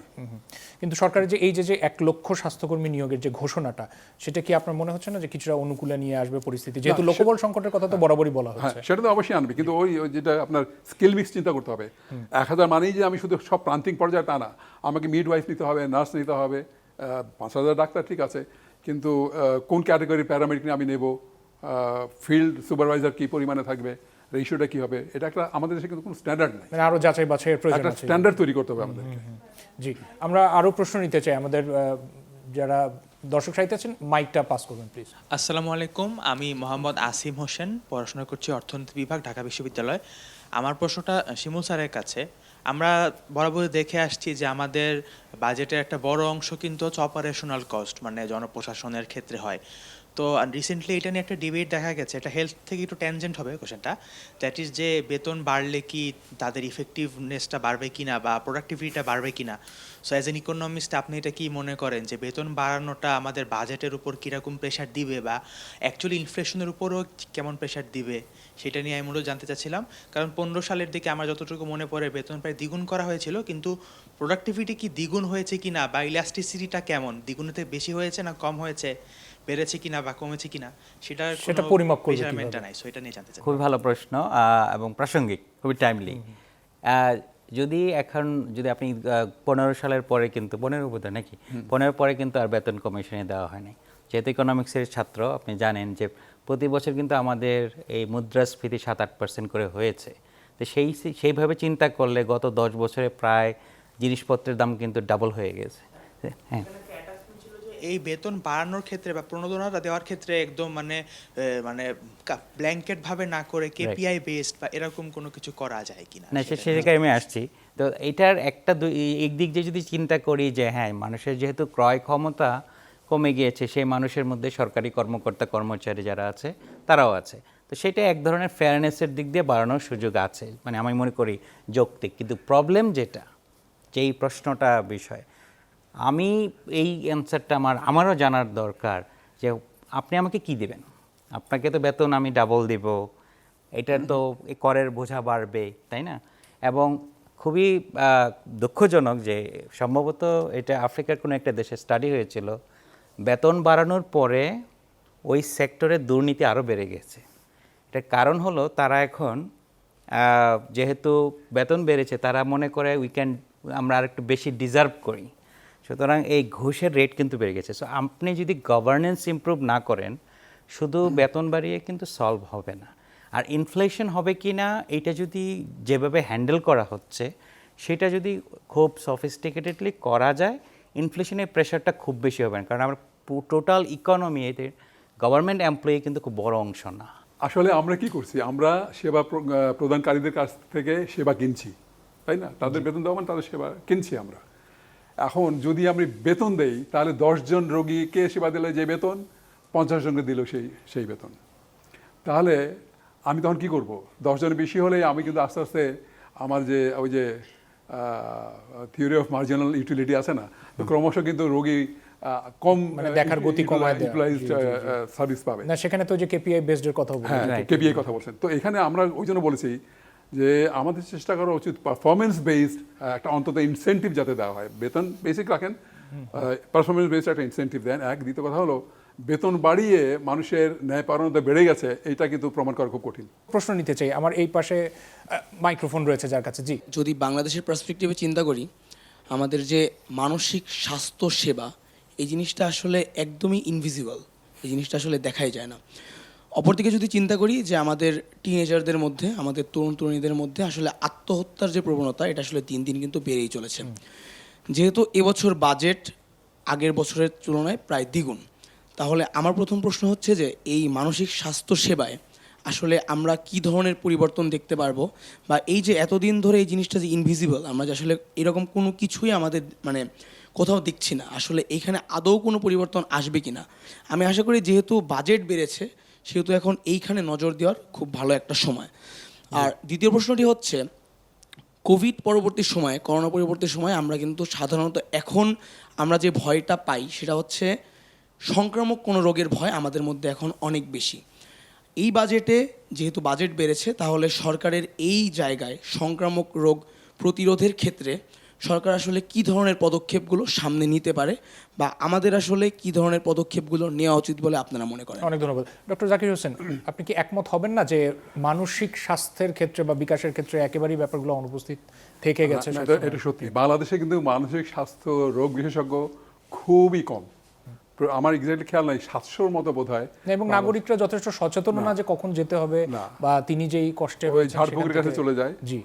কিন্তু সরকারের যে এই যে 1 লক্ষ স্বাস্থ্যকর্মী নিয়োগের যে ঘোষণাটা, সেটা কি আপনার মনে হচ্ছে না যে কিছুটা অনুকূলে নিয়ে আসবে পরিস্থিতি, যেহেতু লোকবল সংকটের কথা তো বরাবরই বলা
হ্যাঁ,
হচ্ছে?
সেটা তো অবশ্যই আনবে, কিন্তু ওই যেটা আপনার স্কিল মিক্স চিন্তা করতে হবে। 1,000 মানেই যে আমি শুধু সব প্রান্তিক পর্যায়ে তা না, আমাকে মিড ওয়াইফ নিতে হবে, নার্স নিতে হবে, 5,000 ডাক্তার ঠিক আছে, কিন্তু কোন ক্যাটাগরি প্যারামেডিক নিয়ে আমি নেব, ফিল্ড সুপারভাইজার কি পরিমাণে থাকবে, রেশিওটা কি হবে, এটা একটা আমাদের দেশে কিন্তু কোনো স্ট্যান্ডার্ড নেই।
মানে আরো যাচাই বাছাইয়ের প্রয়োজন
একটা
আছে।
স্ট্যান্ডার্ড তৈরি করতে হবে আমাদেরকে।
জি, আমরা আরো প্রশ্ন নিতে চাই। আমাদের যারা দর্শক সাহিত্যে আছেন, মাইকটা পাস করবেন প্লিজ।
আসসালামু আলাইকুম, আমি মোহাম্মদ আসিম হোসেন, পড়াশোনা করছি অর্থনীতি বিভাগ, ঢাকা বিশ্ববিদ্যালয়। আমার প্রশ্নটা শিমুল স্যারের কাছে। আমরা বরাবর দেখে আসছি যে আমাদের বাজেটের একটা বড় অংশ কিন্তু হচ্ছে অপারেশনাল কস্ট, মানে জনপ্রশাসনের ক্ষেত্রে হয়। তো রিসেন্টলি এটা নিয়ে একটা ডিবেট দেখা গেছে, এটা হেলথ থেকে একটু ট্যানজেন্ট হবে কোশ্চেনটা, দ্যাট ইজ যে বেতন বাড়লে কি তাদের ইফেক্টিভনেসটা বাড়বে কিনা বা প্রোডাক্টিভিটিটা বাড়বে কিনা। সো অ্যাজ এন ইকোনমিস্ট আপনি এটা কি মনে করেন যে বেতন বাড়ানোটা আমাদের বাজেটের উপর কীরকম প্রেশার দিবে, বা অ্যাকচুয়ালি ইনফ্লেশনের উপরও কেমন প্রেশার দিবে, সেটা নিয়ে আমি মূলত জানতে চাচ্ছিলাম। কারণ 15 সালের দিকে আমার যতটুকু মনে পড়ে বেতন প্রায় দ্বিগুণ করা হয়েছিল, কিন্তু প্রোডাক্টিভিটি কি দ্বিগুণ হয়েছে কিনা বা ইলাস্টিসিটিটা কেমন, দ্বিগুণেতে বেশি হয়েছে না কম হয়েছে, বেড়েছে কিনা বা কমেছে কিনা,
সেটা পরিমাপ করবে
মেজারমেন্টটা
কিভাবে?
নাই। সো এটা নিয়ে জানতে চাই।
খুবই ভালো প্রশ্ন এবং প্রাসঙ্গিক, খুবই টাইমলি। যদি আপনি 15 সালের পরে, কিন্তু 15 বোধ হয় নাকি, 15 পরে কিন্তু আর বেতন কমিশনে দেওয়া হয়নি। যেহেতু ইকোনমিক্সের ছাত্র, আপনি জানেন যে প্রতি বছর কিন্তু আমাদের এই মুদ্রাস্ফীতি 7-8% করে হয়েছে। তো সেইভাবে চিন্তা করলে গত 10 বছরে প্রায় জিনিসপত্রের দাম কিন্তু ডাবল হয়ে গেছে। হ্যাঁ,
এই বেতন বাড়ানোর ক্ষেত্রে বা প্রণোদনাটা দেওয়ার ক্ষেত্রে একদম মানে ব্ল্যাঙ্কেট ভাবে না করে কেপিআই বেসড বা এরকম কোনো কিছু করা যায় কিনা।
না, সেটাকে আমি আসছি। তো এটার একদিক দিয়ে যদি চিন্তা করি যে হ্যাঁ, মানুষের যেহেতু ক্রয় ক্ষমতা কমে গিয়েছে, সেই মানুষের মধ্যে সরকারি কর্মকর্তা কর্মচারী যারা আছে তারাও আছে। তো সেটা এক ধরনের ফেয়ারনেসের দিক দিয়ে বাড়ানোর সুযোগ আছে, মানে আমি মনে করি যৌক্তিক। কিন্তু প্রবলেম যেটা, যেই প্রশ্নটা বিষয়, আমি এই অ্যান্সারটা আমারও জানার দরকার যে আপনি আমাকে কি দিবেন। আপনাকে তো বেতন আমি ডাবল দিব, এটা তো এই করের বোঝা বাড়বে, তাই না? এবং খুবই দুঃখজনক যে সম্ভবত এটা আফ্রিকার কোনো একটা দেশে স্টাডি হয়েছিল, বেতন বাড়ানোর পরে ওই সেক্টরে দুর্নীতি আরও বেড়ে গেছে। এটার কারণ হলো তারা এখন যেহেতু বেতন বেড়েছে, তারা মনে করে আমরা আর একটু বেশি ডিজার্ভ করি, সুতরাং এই ঘুষের রেট কিন্তু বেড়ে গেছে। সো আপনি যদি গভর্নেন্স ইমপ্রুভ না করেন, শুধু বেতন বাড়িয়ে কিন্তু সলভ হবে না। আর ইনফ্লেশন হবে কি না, এটা যদি যেভাবে হ্যান্ডেল করা হচ্ছে সেটা যদি খুব সফিস্টিকেটেডলি করা যায়, ইনফ্লেশনের প্রেশারটা খুব বেশি হবে না। কারণ আমরা টোটাল ইকোনমি এতে গভর্নমেন্ট এমপ্লয়ি কিন্তু খুব বড় অংশ না।
আসলে আমরা কি করছি, আমরা সেবা প্রদানকারীদের কাছ থেকে সেবা কিনছি, তাই না? তাদের বেতন দেওয়া মানে তাদের সেবা কিনছি আমরা। এখন যদি আমি বেতন দেই, তাহলে 10 জন রোগীকে সেবা দিলে যে বেতন 50 জনকে দিল সেই বেতন, তাহলে আমি তখন কি করব? 10 জনের বেশি হলে আমি কিন্তু আস্তে আস্তে আমার যে ওই যে থিওরি অফ মার্জিনাল ইউটিলিটি আছে না, তো ক্রমশ কিন্তু রোগী কম
মানে দেখার গতি কমায় দেয়া,
সার্ভিস পাবে
না। সেখানে তো যে কেপিআই বেসড এর কথা বলছেন,
হ্যাঁ, কেপিআই কথা বলছেন। তো এখানে আমরা ওই জন্য বলেছি যে আমাদের চেষ্টা করা উচিত পারফরমেন্স বেসড একটা অন্তত ইনসেন্টিভ যাতে দেওয়া হয়। বেতন বেসিক রাখেন, পারফরমেন্স বেসড একটা ইনসেন্টিভ দেন। দ্বিতীয় কথা হলো, বেতন বাড়িয়ে মানুষের ন্যায়পরায়ণতা বেড়ে গেছে, এটা কিন্তু প্রমাণ করা খুব কঠিন।
প্রশ্ন নিতে চাই, আমার এই পাশে মাইক্রোফোন রয়েছে যার কাছে। জি,
যদি বাংলাদেশের পার্সপেক্টিভে চিন্তা করি, আমাদের যে মানসিক স্বাস্থ্য সেবা, এই জিনিসটা আসলে একদমই ইনভিজিবল, এই জিনিসটা আসলে দেখাই যায় না। অপরদিকে যদি চিন্তা করি যে আমাদের টিনেজারদের মধ্যে, আমাদের তরুণ তরুণীদের মধ্যে আসলে আত্মহত্যার যে প্রবণতা, এটা আসলে দিন দিন কিন্তু বেড়েই চলেছে। যেহেতু এবছর বাজেট আগের বছরের তুলনায় প্রায় দ্বিগুণ, তাহলে আমার প্রথম প্রশ্ন হচ্ছে যে এই মানসিক স্বাস্থ্য সেবায় আসলে আমরা কি ধরনের পরিবর্তন দেখতে পারবো, বা এই যে এতদিন ধরে এই জিনিসটা যে ইনভিজিবল, আমরা যে আসলে এরকম কোনো কিছুই আমাদের মানে কোথাও দেখছি না, আসলে এইখানে আদৌ কোনো পরিবর্তন আসবে কি না। আমি আশা করি যেহেতু বাজেট বেড়েছে, সেহেতু এখন এইখানে নজর দেওয়ার খুব ভালো একটা সময়। আর দ্বিতীয় প্রশ্নটি হচ্ছে, কোভিড পরবর্তী সময়ে, করোনা পরবর্তী সময়ে আমরা কিন্তু সাধারণত এখন আমরা যে ভয়টা পাই সেটা হচ্ছে সংক্রামক কোনো রোগের ভয় আমাদের মধ্যে এখন অনেক বেশি। এই বাজেটে যেহেতু বাজেট বেড়েছে, তাহলে সরকারের এই জায়গায় সংক্রামক রোগ প্রতিরোধের ক্ষেত্রে সরকার আসলে কি ধরনের পদক্ষেপগুলো সামনে নিতে পারে, বা আমাদের আসলে কি ধরনের পদক্ষেপগুলো নেওয়া উচিত বলে আপনারা মনে করেন?
অনেক ধন্যবাদ। ডক্টর জাকির হোসেন, আপনি কি একমত হবেন না যে মানসিক স্বাস্থ্যের ক্ষেত্রে বা বিকাশের ক্ষেত্রে একেবারেই ব্যাপারগুলো অনুপস্থিত থেকে গেছে?
এটা সত্যি, বাংলাদেশে কিন্তু মানসিক স্বাস্থ্য রোগ বিশেষজ্ঞ খুবই কম। আমার এক্স্যাক্টলি খেয়াল নাই, 700-র মতো বোধ হয়।
এবং নাগরিকরা যথেষ্ট সচেতন না যে কখন যেতে হবে, বা তিনি যেই কষ্টে
ওই ঝাড়ফুঁকের কাছে চলে যায়,
জি,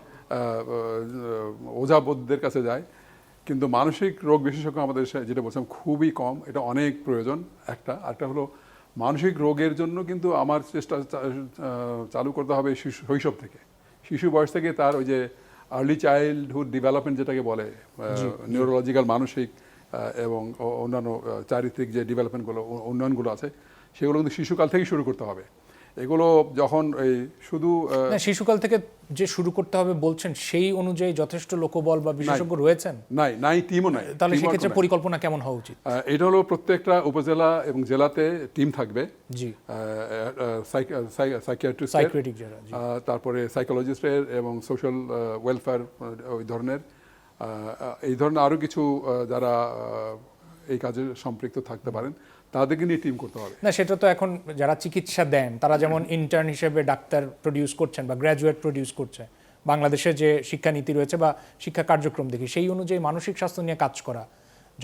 ওঝা বৈদ্যের কাছে যায়। কিন্তু মানসিক রোগ বিশেষজ্ঞ আমাদের যেটা বলছিলাম খুবই কম, এটা অনেক প্রয়োজন। আরেকটা হলো, মানসিক রোগের জন্য কিন্তু আমার চেষ্টা চালু করতে হবে শৈশব থেকে, শিশু বয়স থেকে। তার ওই যে আর্লি চাইল্ডহুড ডেভেলপমেন্ট যেটাকে বলে, নিউরোলজিক্যাল, মানসিক এবং অন্যান্য চারিত্রিক যে ডেভেলপমেন্টগুলো, উন্নয়নগুলো আছে, সেগুলো কিন্তু শিশুকাল থেকেই শুরু করতে হবে। এগুলো যখন এই শুধু
শিশুকাল থেকে যে শুরু করতে হবে বলছেন, সেই অনুযায়ী যথেষ্ট লোকবল বা বিশেষজ্ঞ রয়েছেন?
নাই, টিমও নাই।
তাহলে সেক্ষেত্রে পরিকল্পনা কেমন হওয়া উচিত?
এটা হলো, প্রত্যেকটা উপজেলা এবং জেলাতে টিম থাকবে,
জি,
সাইকিয়াট্রিস্ট, তারপরে সাইকোলজিস্টের এবং সোশ্যাল ওয়েলফেয়ার ওই ধরনের, এই ধরনের আরও কিছু যারা এই কাজে সম্পৃক্ত থাকতে পারেন, তাদেরকে নিয়ে টিম করতে হবে।
না, সেটা তো এখন যারা চিকিৎসা দেন তারা যেমন ইন্টার্ন হিসেবে ডাক্তার প্রডিউস করছেন বা গ্র্যাজুয়েট প্রডিউস করছে, বাংলাদেশে যে শিক্ষানীতি রয়েছে বা শিক্ষা কার্যক্রম দেখি, সেই অনুযায়ী মানসিক স্বাস্থ্য নিয়ে কাজ করা,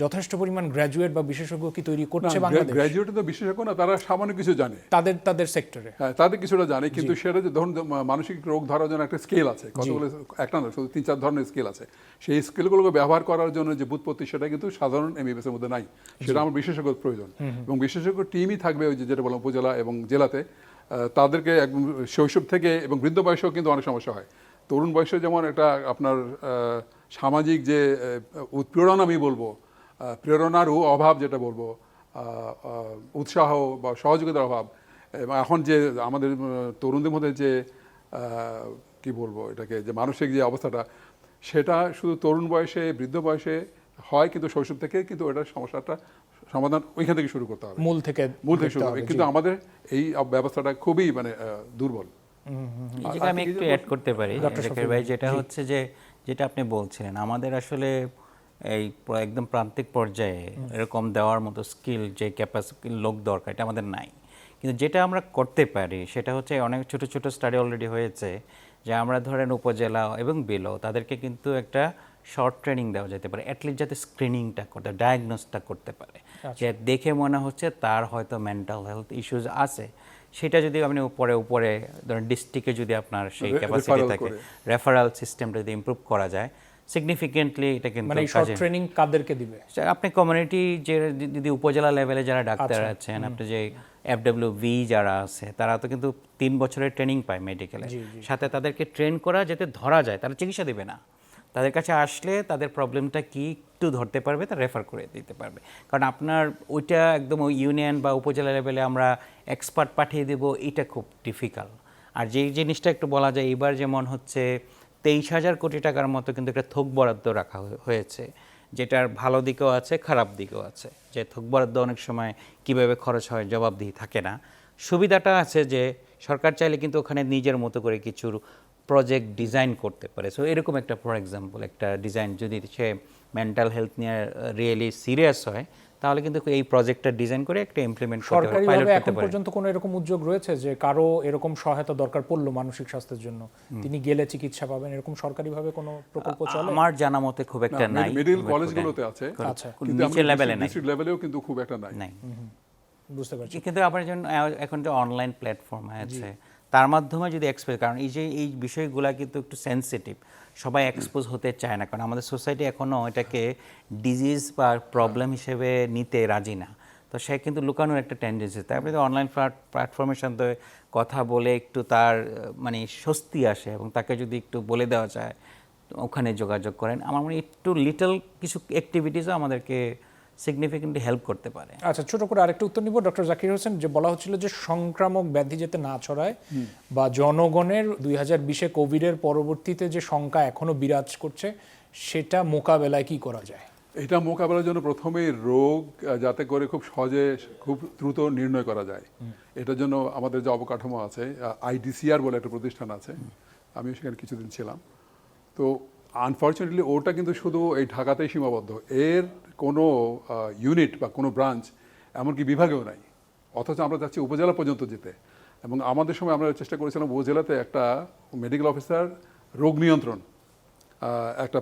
যথেষ্ট পরিমাণ গ্র্যাজুয়েট বা বিশেষজ্ঞ কি তৈরি করছে বাংলাদেশ?
গ্র্যাজুয়েট তো বিশেষজ্ঞ না, তারা সামান্য কিছু জানে,
তাদের সেক্টরে,
হ্যাঁ, তাদের কিছুটা জানে। কিন্তু সেটা যে ধরুন মানসিক রোগ ধরার জন্য একটা স্কেল আছে, কতগুলো, একটা না, শুধু 3-4 ধরনের স্কেল আছে। সেই স্কেলগুলোকে ব্যবহার করার জন্য যে বুৎপত্তি, সেটা কিন্তু সাধারণ এমবিবিএস এর মধ্যে নাই। সেটা আমার বিশেষজ্ঞ প্রয়োজন, এবং বিশেষজ্ঞ টিমই থাকবে ওই যেটা বললাম উপজেলা এবং জেলাতে। তাদেরকে একদম শৈশব থেকে, এবং বৃদ্ধ বয়সেও কিন্তু অনেক সমস্যা হয়। তরুণ বয়সে যেমন একটা আপনার সামাজিক যে উৎপীড়ন আমি বলবো, প্রেরণারও অভাব যেটা বলবো, উৎসাহ বা সহযোগিতার অভাব, এবং এখন যে আমাদের তরুণদের মধ্যে যে কি বলবো এটাকে, যে মানসিক যে অবস্থাটা, সেটা শুধু তরুণ বয়সে বৃদ্ধ বয়সে হয়, কিন্তু শৈশব থেকে কিন্তু এটার সমস্যাটা সমাধান ওইখান থেকে শুরু করতে হবে,
মূল থেকে
শুরু হবে। কিন্তু আমাদের এই ব্যবস্থাটা খুবই মানে দুর্বল।
যেটা আমি একটু অ্যাড করতে পারি জাকির ভাই, যেটা হচ্ছে যে যেটা আপনি বলছিলেন, আমাদের আসলে এই একদম প্রান্তিক পর্যায়ে এরকম দেওয়ার মতো স্কিল, যে ক্যাপাসিটি লোক দরকার, এটা আমাদের নাই। কিন্তু যেটা আমরা করতে পারি সেটা হচ্ছে, অনেক ছোট ছোট স্টাডি অলরেডি হয়েছে, যে আমরা ধরেন উপজেলা এবং বিলো তাদেরকে কিন্তু একটা শর্ট ট্রেনিং দেওয়া যেতে পারে, অ্যাটলিস্ট যাতে স্ক্রিনিংটা করতে, ডায়াগনোসটা করতে পারে, যে দেখে মনে হচ্ছে তার হয়তো মেন্টাল হেলথ ইস্যুস আছে, সেটা যদি আপনি উপরে ধরেন ডিস্ট্রিক্টে যদি আপনার সেই ক্যাপাসিটি থাকে, রেফারাল সিস্টেমটা যদি ইমপ্রুভ করা যায় সিগনিফিকেন্টলি, এটা কিন্তু
মানে শর্ট ট্রেনিং কাদেরকে দিবে?
আপনি কমিউনিটি যে যদি উপজেলা লেভেলে যারা ডাক্তার আছেন, আপনি যে FWV যারা আছে, তারা তো কিন্তু 3 বছরের ট্রেনিং পায় মেডিকেলে, সাথে তাদেরকে ট্রেন করা যাতে ধরা যায়, তারা চিকিৎসা দেবে না, তাদের কাছে আসলে তাদের প্রবলেমটা কি একটু ধরতে পারবে, তা রেফার করে দিতে পারবে। কারণ আপনার ওইটা একদম ইউনিয়ন বা উপজেলা লেভেলে আমরা এক্সপার্ট পাঠিয়ে দেব, এটা খুব ডিফিকাল্ট। আর যেই জিনিসটা একটু বলা যায়, এবার যেমন হচ্ছে 23,000 কোটি টাকার মতো কিন্তু একটা থোক বরাদ্দ রাখা হয়েছে, যেটার ভালো দিকও আছে খারাপ দিকও আছে। যে থোক বরাদ্দ অনেক সময় কিভাবে খরচ হয় জবাবদিহি থাকে না। সুবিধাটা আছে যে সরকার চাইলে কিন্তু ওখানে নিজের মতো করে কিছু প্রজেক্ট ডিজাইন করতে পারে। সো এরকম একটা, ফর এক্সাম্পল, একটা ডিজাইন যদি সে মেন্টাল হেলথ নিয়ে রিয়েলি সিরিয়াস হয়, তাহলে কিন্তু এই প্রজেক্টটা ডিজাইন করে একটা ইমপ্লিমেন্ট করতে পারে, পাইলট
সরকারিভাবে
করতে
এখন
পারে।
পর্যন্ত কোনো এরকম উদ্যোগ রয়েছে যে কারো এরকম সহায়তা দরকার পড়লো মানসিক স্বাস্থ্যের জন্য, তিনি গেলে চিকিৎসা পাবেন, এরকম সরকারিভাবে কোনো প্রকল্প চলে?
আমার জানা মতে খুব একটা নাই,
মেডিকেল কলেজগুলোতে আছে,
আচ্ছা,
কিন্তু
নিচের লেভেলে নাই,
ডিস্ট্রিক্ট লেভেলেও কিন্তু খুব একটা নাই।
বুঝতে পারছি।
কিন্তু আপনার জন্য এখন যে অনলাইন প্ল্যাটফর্ম আছে, তার মাধ্যমে যদি এক্সপোজ, কারণ এই বিষয়গুলো কিন্তু একটু সেন্সিটিভ, সবাই এক্সপোজ হতে চায় না, কারণ আমাদের সোসাইটি এখনও এটাকে ডিজিজ বা প্রবলেম হিসেবে নিতে রাজি না। তো সে কিন্তু লুকানোর একটা টেন্ডেন্সি, তাই আপনি অনলাইন প্ল্যাটফর্মের সাথে কথা বলে একটু তার মানে স্বস্তি আসে, এবং তাকে যদি একটু বলে দেওয়া যায় ওখানে যোগাযোগ করেন, আমার মনে হয় একটু লিটল কিছু অ্যাক্টিভিটিসও আমাদেরকে সিগনিফিকেন্টলি হেল্প করতে পারে।
আচ্ছা, ছোট করে আরেকটা উত্তর নিব। ডক্টর জাকির হোসেন, যে বলা হচ্ছিল যে সংক্রামক ব্যাধি যাতে না ছড়ায় বা জনগণের 2020-এ কোভিডের পরবর্তীতে যে শঙ্কা এখনো বিরাজ করছে, সেটা মোকাবেলায় কি করা যায়?
এটা মোকাবেলার জন্য প্রথমেই রোগ যাতে করে খুব সহজে খুব দ্রুত নির্ণয় করা যায়, এটার জন্য আমাদের যে অবকাঠামো আছে, IDCR বলে একটা প্রতিষ্ঠান আছে, আমিও সেখানে কিছুদিন ছিলাম। তো আনফর্চুনেটলি ওটা কিন্তু শুধু এই ঢাকাতেই সীমাবদ্ধ, এর কোনো ইউনিট বা কোনো ব্রাঞ্চ এমনকি বিভাগেও নাই, অথচ আমরা যাচ্ছি উপজেলা পর্যন্ত যেতে। এবং আমাদের সময় আমরা চেষ্টা করেছিলাম উপজেলাতে একটা মেডিকেল অফিসার রোগ নিয়ন্ত্রণ একটা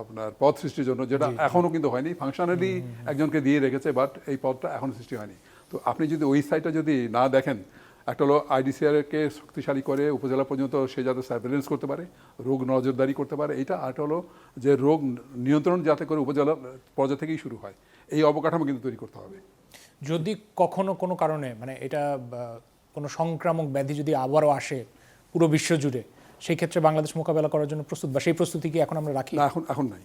আপনার পদ সৃষ্টির জন্য, যেটা এখনও কিন্তু হয়নি, ফাংশনালি একজনকে দিয়ে রেখেছে, বাট এই পদটা এখনও সৃষ্টি হয়নি। তো আপনি যদি ওই সাইটটা যদি না দেখেন, একটা হলো IDCR-কে শক্তিশালী করে উপজেলা পর্যন্ত সে যাতে সার্ভেলেন্স করতে পারে, রোগ নজরদারি করতে পারে, এইটা। আরেকটা হলো যে রোগ নিয়ন্ত্রণ যাতে করে উপজেলা পর্যায় থেকেই শুরু হয়, এই অবকাঠামো কিন্তু তৈরি করতে হবে।
যদি কখনো কোনো কারণে মানে এটা কোনো সংক্রামক ব্যাধি যদি আবারও আসে পুরো বিশ্ব জুড়ে, সেই ক্ষেত্রে বাংলাদেশ মোকাবেলা করার জন্য প্রস্তুত, বা সেই প্রস্তুতি কি এখন আমরা রাখি?
না, এখন নাই,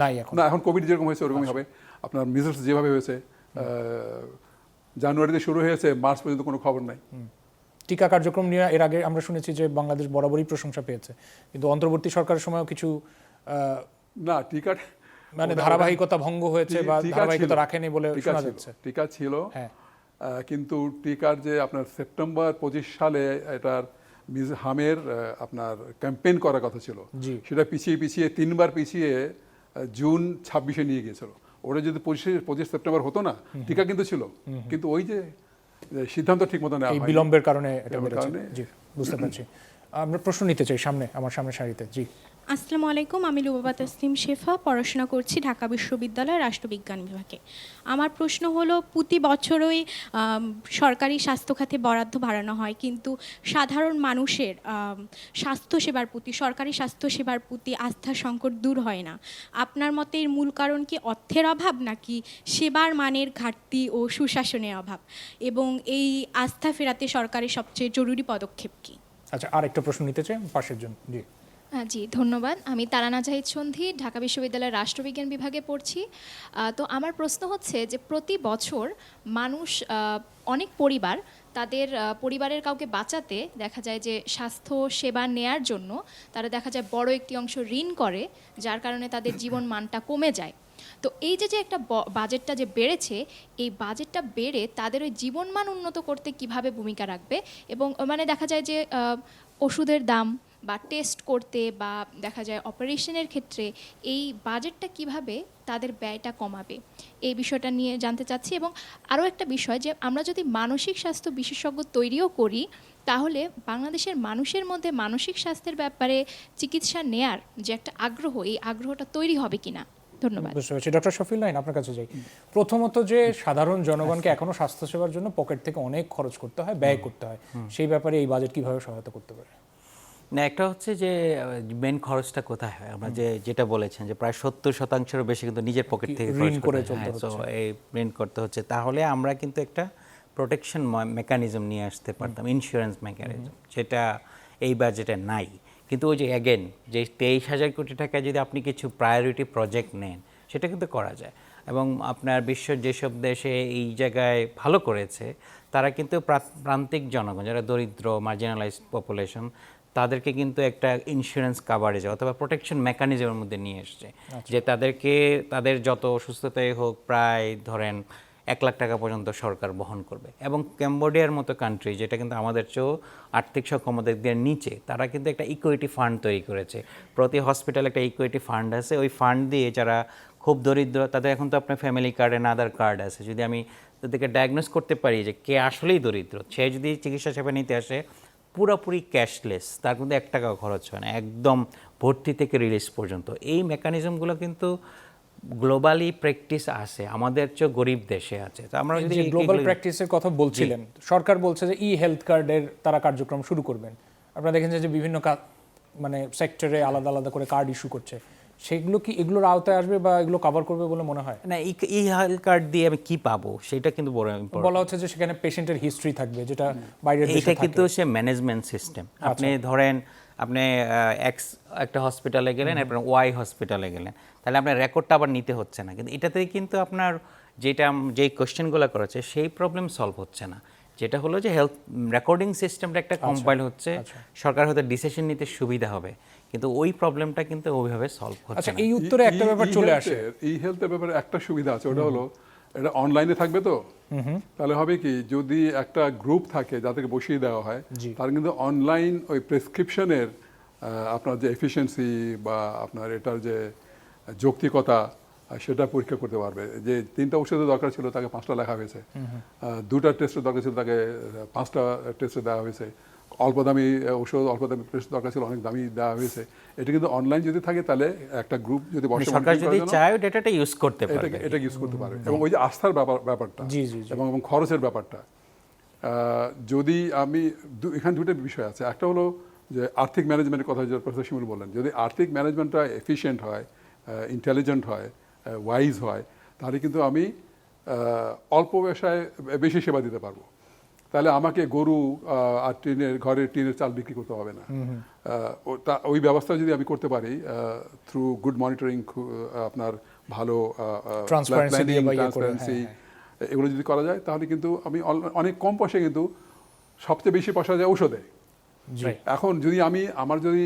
নাই এখন
না। এখন কোভিড যেরকম হয়েছে ওরকমই হবে। আপনার মিজলস যেভাবে হয়েছে, জানুয়ারিতে শুরু হয়েছে, মার্চ পর্যন্ত কোনো খবর নাই।
টিকা কার্যক্রম নিয়ে এর আগে আমরা শুনেছি যে বাংলাদেশ বরাবরই প্রশংসা পেয়েছে, কিন্তু অন্তর্বর্তী সরকারের সময়ও কিছু
না, টিকা
মানে ধারাবাহিকতা ভঙ্গ হয়েছে বা ধারাবাহিকতা রাখেনি বলে শোনা যাচ্ছে।
টিকা ছিল,
হ্যাঁ,
কিন্তু টিকার যে আপনার সেপ্টেম্বর 25 সালে এটার হামের আপনার ক্যাম্পেইন করার কথা ছিল, সেটা পিছিয়ে 3বার পিছিয়ে জুন 26-এ নিয়ে গিয়েছিল। ওটা যদি 25 সেপ্টেম্বর হতো না, টিকা কিন্তু ছিল, কিন্তু ওই যে সিদ্ধান্ত ঠিক মতো নেওয়া হয়নি,
বিলম্বের কারণে এটা বেড়েছে। জি, বুঝতে পারছি। আমরা প্রশ্ন নিতে চাই সামনে, আমার সামনে সারিতে। জি,
আসসালামু আলাইকুম, আমি লুবাবা তাসনিম শেফা, পড়াশোনা করছি ঢাকা বিশ্ববিদ্যালয়ের রাষ্ট্রবিজ্ঞান বিভাগে। আমার প্রশ্ন হলো, প্রতি বছরই সরকারি স্বাস্থ্য খাতে বরাদ্দ বাড়ানো হয়, কিন্তু সাধারণ মানুষের স্বাস্থ্যসেবার প্রতি, সরকারি স্বাস্থ্যসেবার প্রতি আস্থার সংকট দূর হয় না। আপনার মতে এর মূল কারণ কি অর্থের অভাব, নাকি সেবার মানের ঘাটতি ও সুশাসনের অভাব? এবং এই আস্থা ফেরাতে সরকারের সবচেয়ে জরুরি পদক্ষেপ কি?
আচ্ছা, আর একটা প্রশ্ন নিতে চাই পাশের জন্য। জি,
জি ধন্যবাদ। আমি তারানা জাহিদ সন্ধি, ঢাকা বিশ্ববিদ্যালয়ের রাষ্ট্রবিজ্ঞান বিভাগে পড়ছি। তো আমার প্রশ্ন হচ্ছে যে প্রতি বছর মানুষ অনেক পরিবার তাদের পরিবারের কাউকে বাঁচাতে দেখা যায় যে স্বাস্থ্য সেবা নেয়ার জন্য তারা দেখা যায় বড় একটি অংশ ঋণ করে, যার কারণে তাদের জীবন মানটা কমে যায়। তো এই যে একটা বাজেটটা যে বেড়েছে, এই বাজেটটা বেড়ে তাদের ওই জীবনমান উন্নত করতে কিভাবে ভূমিকা রাখবে, এবং মানে দেখা যায় যে ওষুধের দাম বা টেস্ট করতে বা দেখা যায় অপারেশনের ক্ষেত্রে এই বাজেটটা কিভাবে তাদের ব্যয়টা কমাবে, এই বিষয়টা নিয়ে জানতে চাচ্ছি। এবং আরও একটা বিষয়, যে আমরা যদি মানসিক স্বাস্থ্য বিশেষজ্ঞ তৈরিও করি, তাহলে বাংলাদেশের মানুষের মধ্যে মানসিক স্বাস্থ্যের ব্যাপারে চিকিৎসা নেয়ার যে একটা আগ্রহ, এই আগ্রহটা তৈরি হবে কিনা। ধন্যবাদ।
বুঝতে পারছি। ডক্টর শফিউল নাইন, আপনার কাছে যাই। প্রথমত যে সাধারণ জনগণকে এখনো স্বাস্থ্যসেবার জন্য পকেট থেকে অনেক খরচ করতে হয়, ব্যয় করতে হয়, সেই ব্যাপারে এই বাজেট কিভাবে সহায়তা করতে পারে?
না, একটা হচ্ছে যে মেন খরচটা কোথায় হয়, আমরা যেটা বলেছেন যে প্রায় 70%-এরও বেশি কিন্তু নিজের পকেট থেকে
ঋণ করে চলতে হচ্ছে।
এই ঋণ করতে হচ্ছে। তাহলে আমরা কিন্তু একটা প্রোটেকশন মেকানিজম নিয়ে আসতে পারতাম, ইন্স্যুরেন্স মেকানিজম, যেটা এই বাজেটে নাই। কিন্তু ওই যে অ্যাগেন যে 23,000 কোটি টাকা যদি আপনি কিছু প্রায়োরিটি প্রজেক্ট নেন, সেটা কিন্তু করা যায়। এবং আপনার বিশ্বের যেসব দেশে এই জায়গায় ভালো করেছে, তারা কিন্তু প্রান্তিক জনগণ যারা দরিদ্র, মার্জিনালাইজড পপুলেশন, তাদেরকে কিন্তু একটা ইন্স্যুরেন্স কাভারেজ অথবা প্রোটেকশন মেকানিজমের মধ্যে নিয়ে এসছে, যে তাদেরকে তাদের যত অসুস্থতাই হোক প্রায় ধরেন 1 লাখ টাকা পর্যন্ত সরকার বহন করবে। এবং ক্যাম্বোডিয়ার মতো কান্ট্রি, যেটা কিন্তু আমাদের চেয়েও আর্থিক সক্ষমতার দিয়ে নিচে, তারা কিন্তু একটা ইকুইটি ফান্ড তৈরি করেছে। প্রতি হসপিটালে একটা ইকুইটি ফান্ড আছে। ওই ফান্ড দিয়ে যারা খুব দরিদ্র, তাদের এখন তো আপনার family card and other card আছে, যদি আমি তাদেরকে ডায়াগনোস করতে পারি যে কে আসলেই দরিদ্র, সে যদি চিকিৎসা সেবা নিতে আসে পুরোপুরি ক্যাশলেস, তার কিন্তু 1 টাকাও খরচ হয় না, একদম ভর্তি থেকে রিলিজ পর্যন্ত। এই মেকানিজমগুলো কিন্তু গ্লোবালি প্র্যাকটিস আছে, আমাদের চেয়ে গরিব দেশে আছে। তো আমরা যদি
গ্লোবাল প্র্যাকটিসের কথা বলছিলেন, সরকার বলছে যে হেলথ কার্ডের তারা কার্যক্রম শুরু করবেন। আপনারা দেখেছেন যে বিভিন্ন মানে সেক্টরে আলাদা আলাদা করে কার্ড ইস্যু করছে, সেগুলো কি এগুলোর আওতায় আসবে বা এগুলো কভার করবে বলে মনে হয়?
না, এই হেলথ কার্ড দিয়ে আমি কি পাবো সেটা কিন্তু বড় ইম্পর্টেন্ট।
বলা হচ্ছে যে সেখানে পেশেন্টের হিস্ট্রি থাকবে, যেটা বাইরের দেশে
এটা
থাকে।
কিন্তু সে ম্যানেজমেন্ট সিস্টেম। আপনি ধরেন আপনি এক্স একটা হসপিটালে গেলেন, এরপর ওয়াই হসপিটালে গেলেন, তাহলে আপনার রেকর্ডটা আবার নিতে হচ্ছে না। কিন্তু এটাতে কিন্তু আপনার যেই কোয়েশ্চেনগুলো করেছে সেই প্রবলেম সলভ হচ্ছে না। যেটা হলো যে হেলথ রেকর্ডিং সিস্টেমটা একটা কম্পাইল হচ্ছে, সরকার হয়তো ডিসিশন নিতে সুবিধা হবে, কিন্তু ওই প্রবলেমটা কিন্তু ওইভাবে সলভ হচ্ছে
আচ্ছা,
না।
এই উত্তরে একটা ব্যাপার চলে আসে।
এই হেলথের ব্যাপারে একটা সুবিধা আছে, ওটা হলো এটা অনলাইনে থাকবে। তো তাহলে হবে কি, যদি একটা গ্রুপ থাকে যাদেরকে বসিয়ে দেওয়া হয়, তার কিন্তু অনলাইন ওই প্রেসক্রিপশনের আপনার যে এফিসিয়েন্সি বা আপনার এটার যে যৌক্তিকতা, সেটা পরীক্ষা করতে পারবে। যে 3টা ওষুধের দরকার ছিল তাকে 5টা লেখা হয়েছে, 2টা টেস্টের দরকার ছিল তাকে 5টা টেস্টে দেওয়া হয়েছে, অল্প দামি ওষুধ অল্প দামি টেস্ট দরকার ছিল অনেক দামি দেওয়া হয়েছে। এটা কিন্তু অনলাইন যদি থাকে, তাহলে একটা গ্রুপ যদি
সরকার যদি চায় ডেটাটা ইউজ করতে পারে,
এটা ইউজ করতে পারে। এবং ওই যে আস্থার ব্যাপারটা এবং খরচের ব্যাপারটা, যদি আমি এখানে 2টা বিষয় আছে। একটা হলো যে আর্থিক ম্যানেজমেন্টের কথা যে প্রফেসর শিমুল বললেন, যদি আর্থিক ম্যানেজমেন্টটা এফিশিয়েন্ট হয়, ইন্টেলিজেন্ট হয়, ওয়াইজ হয়, তাহলে কিন্তু আমি অল্প ব্যবসায় বেশি সেবা দিতে পারবো। তাহলে আমাকে গরু আর ঘরের টিনের চাল বিক্রি করতে হবে না। ওই ব্যবস্থা যদি আমি করতে পারি থ্রু গুড মনিটরিং, আপনার ভালো ট্রান্সপারেন্সি, এগুলো যদি করা যায়, তাহলে কিন্তু আমি অনেক কম পয়সায় কিন্তু সবচেয়ে বেশি পয়সা যায় ঔষধে। এখন যদি আমার যদি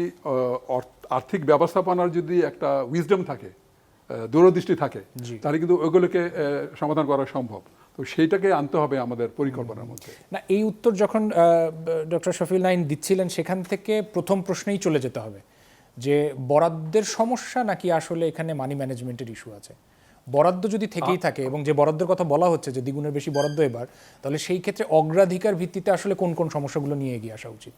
আর্থিক ব্যবস্থাপনার যদি একটা উইজডম থাকে, দূরদৃষ্টি থাকে, তাহলে কিন্তু ওইগুলোকে সমাধান করা সম্ভব। তো সেইটাকে আনতে হবে আমাদের পরিকল্পনার মধ্যে।
না, এই উত্তর যখন ডক্টর শফিউল নাইন দিচ্ছিলেন, সেখান থেকে প্রথম প্রশ্নেই চলে যেতে হবে যে বরাদ্দের সমস্যা নাকি আসলে এখানে মানি ম্যানেজমেন্টের ইস্যু আছে। বরাদ্দ যদি থেকেই থাকে এবং যে বরাদ্দের কথা বলা হচ্ছে যে দ্বিগুণের বেশি বরাদ্দ এবার, তাহলে সেই ক্ষেত্রে অগ্রাধিকার ভিত্তিতে আসলে কোন কোন সমস্যাগুলো নিয়ে এগিয়ে আসা উচিত?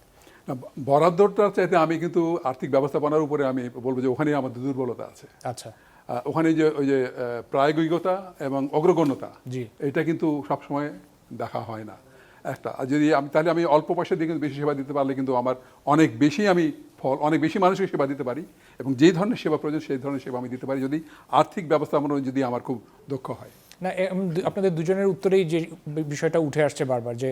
বরাদ্দটার চাইতে আমি কিন্তু আর্থিক ব্যবস্থাপনার উপরে আমি বলবো যে ওখানেই আমাদের দুর্বলতা আছে।
আচ্ছা,
ওখানে যে ওই যে প্রায়োগিকতা এবং অগ্রগণ্যতা, এটা কিন্তু সবসময় দেখা হয় না একটা। আর যদি তাহলে আমি অল্প পয়সা দিয়ে কিন্তু বেশি সেবা দিতে পারলে কিন্তু আমার অনেক বেশি অনেক বেশি মানুষকে সেবা দিতে পারি, এবং যেই ধরনের সেবা প্রয়োজন সেই ধরনের সেবা আমি দিতে পারি, যদি আর্থিক ব্যবস্থাপনা যদি আমার খুব দক্ষ হয়।
না, আপনাদের দুজনের উত্তরেই যে বিষয়টা উঠে আসছে বারবার, যে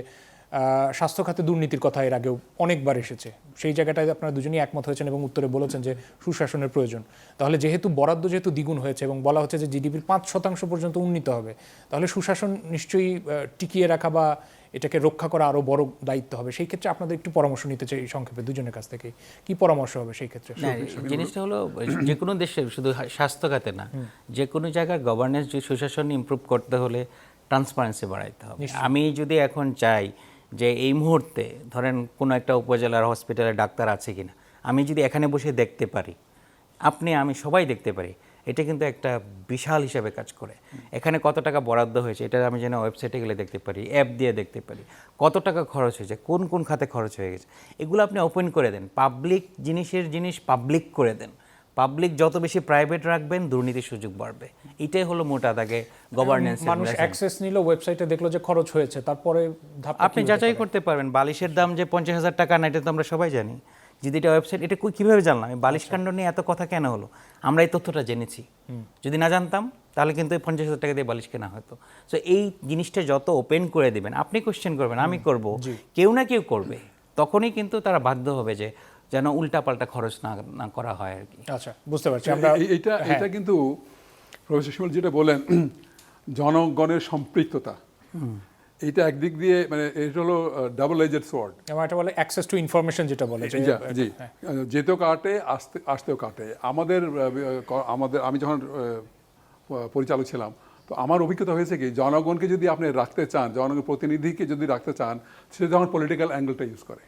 স্বাস্থ্য খাতে দুর্নীতির কথা এর আগেও অনেকবার এসেছে, সেই জায়গাটায় আপনারা দুজনেই একমত হয়েছেন এবং উত্তরে বলেছেন যে সুশাসনের প্রয়োজন। তাহলে যেহেতু বরাদ্দ যেহেতু দ্বিগুণ হয়েছে এবং বলা হচ্ছে যে জিডিপির 5% পর্যন্ত উন্নীত হবে, তাহলে সুশাসন নিশ্চয়ই টিকিয়ে রাখা বা এটাকে রক্ষা করা আরও বড় দায়িত্ব হবে। সেই ক্ষেত্রে আপনাদের একটু পরামর্শ নিতে চাই সংক্ষেপে দুজনের কাছ থেকে, কি পরামর্শ হবে সেই ক্ষেত্রে?
না, জিনিসটা হলো যে কোনো দেশে শুধু স্বাস্থ্য খাতে না, যে কোনো জায়গার গভর্নেন্স সুশাসন ইমপ্রুভ করতে হলে ট্রান্সপারেন্সি বাড়াইতে হবে। আমি যদি এখন চাই যে এই মুহূর্তে ধরেন কোনো একটা উপজেলার হসপিটালে ডাক্তার আছে কিনা, আমি যদি এখানে বসে দেখতে পারি, আমি সবাই দেখতে পারি, এটা কিন্তু একটা বিশাল হিসাবে কাজ করে। এখানে কত টাকা বরাদ্দ হয়েছে এটা আমি যেন ওয়েবসাইটে গেলে দেখতে পারি, অ্যাপ দিয়ে দেখতে পারি, কত টাকা খরচ হয়েছে, কোন কোন খাতে খরচ হয়ে গেছে, এগুলো আপনি ওপেন করে দেন। পাবলিক জিনিস পাবলিক করে দেন। পাবলিক যত বেশি প্রাইভেট রাখবেন, দুর্নীতির সুযোগ বাড়বে। এটাই হলো মোটা দাগে গভর্নেন্স।
মানুষ অ্যাক্সেস নিল, ওয়েবসাইটে দেখলো যে খরচ হয়েছে, তারপরে
আপনি যাচাই করতে পারবেন। বালিশের দাম যে 50,000 টাকা না, এটা তো আমরা সবাই জানি। যদি এটা ওয়েবসাইট, এটা কীভাবে জানলাম? এই বালিশ কাণ্ড নিয়ে এত কথা কেন হলো? আমরা এই তথ্যটা জেনেছি। যদি না জানতাম তাহলে কিন্তু 50,000 টাকা দিয়ে বালিশ কেনা হতো। সো এই জিনিসটা যত ওপেন করে দিবেন, আপনি কোশ্চেন করবেন, আমি করব, কেউ না কেউ করবে, তখনই কিন্তু তারা বাধ্য হবে যে যেন উল্টাপাল্টা খরচ না করা হয় আর কি।
আচ্ছা, বুঝতে পারছি আমরা।
এটা কিন্তু প্রফেসর শিমুল যেটা বলেন, জনগণের সম্পৃক্ততা, এটা একদিক দিয়ে মানে এটা হলো ডাবল এজেড সোয়ার্ড।
এবং এটা বলে অ্যাক্সেস টু ইনফরমেশন, যেটা বলে
জি, যেতেও কাটে, আসতেও কাটে। আমাদের আমি যখন পরিচালক ছিলাম, তো আমার অভিজ্ঞতা হয়েছে কি, জনগণকে যদি আপনি রাখতে চান, জনগণ প্রতিনিধিকে যদি রাখতে চান, সে যখন পলিটিক্যাল অ্যাঙ্গেলটা ইউজ করে,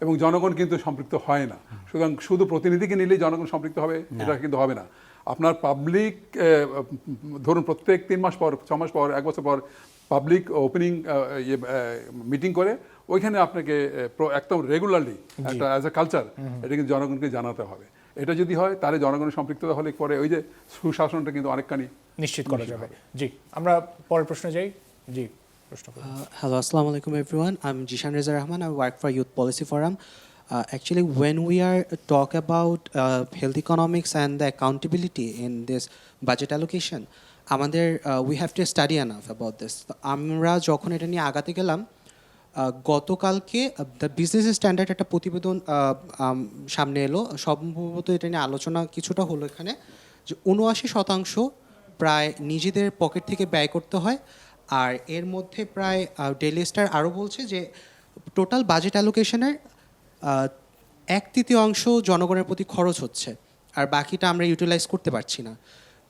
এবং জনগণ কিন্তু সম্পৃক্ত হয় না। সুতরাং শুধু প্রতিনিধিকে নিলেই জনগণ সম্পৃক্ত হবে এটা কিন্তু হবে না। আপনার পাবলিক ধরুন প্রত্যেক 3 মাস পর, 6 মাস পর, 1 বছর পর পাবলিক ওপেনিং মিটিং করে ওইখানে আপনাকে একদম রেগুলারলি একটা অ্যাজ এ কালচার এটা কিন্তু জনগণকে জানাতে হবে। এটা যদি হয় তাহলে জনগণের সম্পৃক্ততা হলে পরে ওই যে সুশাসনটা কিন্তু অনেকখানি
নিশ্চিত করা যাবে। জি, আমরা পরের প্রশ্নে যাই। জি,
Hello, Assalamu alaikum everyone. I'm Jishan Reza Rahman. I work for Youth Policy Forum. Actually, when we are talk about health economics and the accountability in this budget allocation, we have to study enough about this. আমরা যখন এটা নিয়ে আগাতে গেলাম, গতকালকে the business standard একটা প্রতিবেদন সামনে এলো, সম্ভবত এটা নিয়ে আলোচনা কিছুটা হলো এখানে, যে 79% প্রায় নিজেদের পকেট থেকে ব্যয় করতে হয়। আর এর মধ্যে প্রায় ডেইলি স্টার আরও বলছে যে টোটাল বাজেট অ্যালোকেশনের 1/3 জনগণের প্রতি খরচ হচ্ছে, আর বাকিটা আমরা ইউটিলাইজ করতে পারছি না।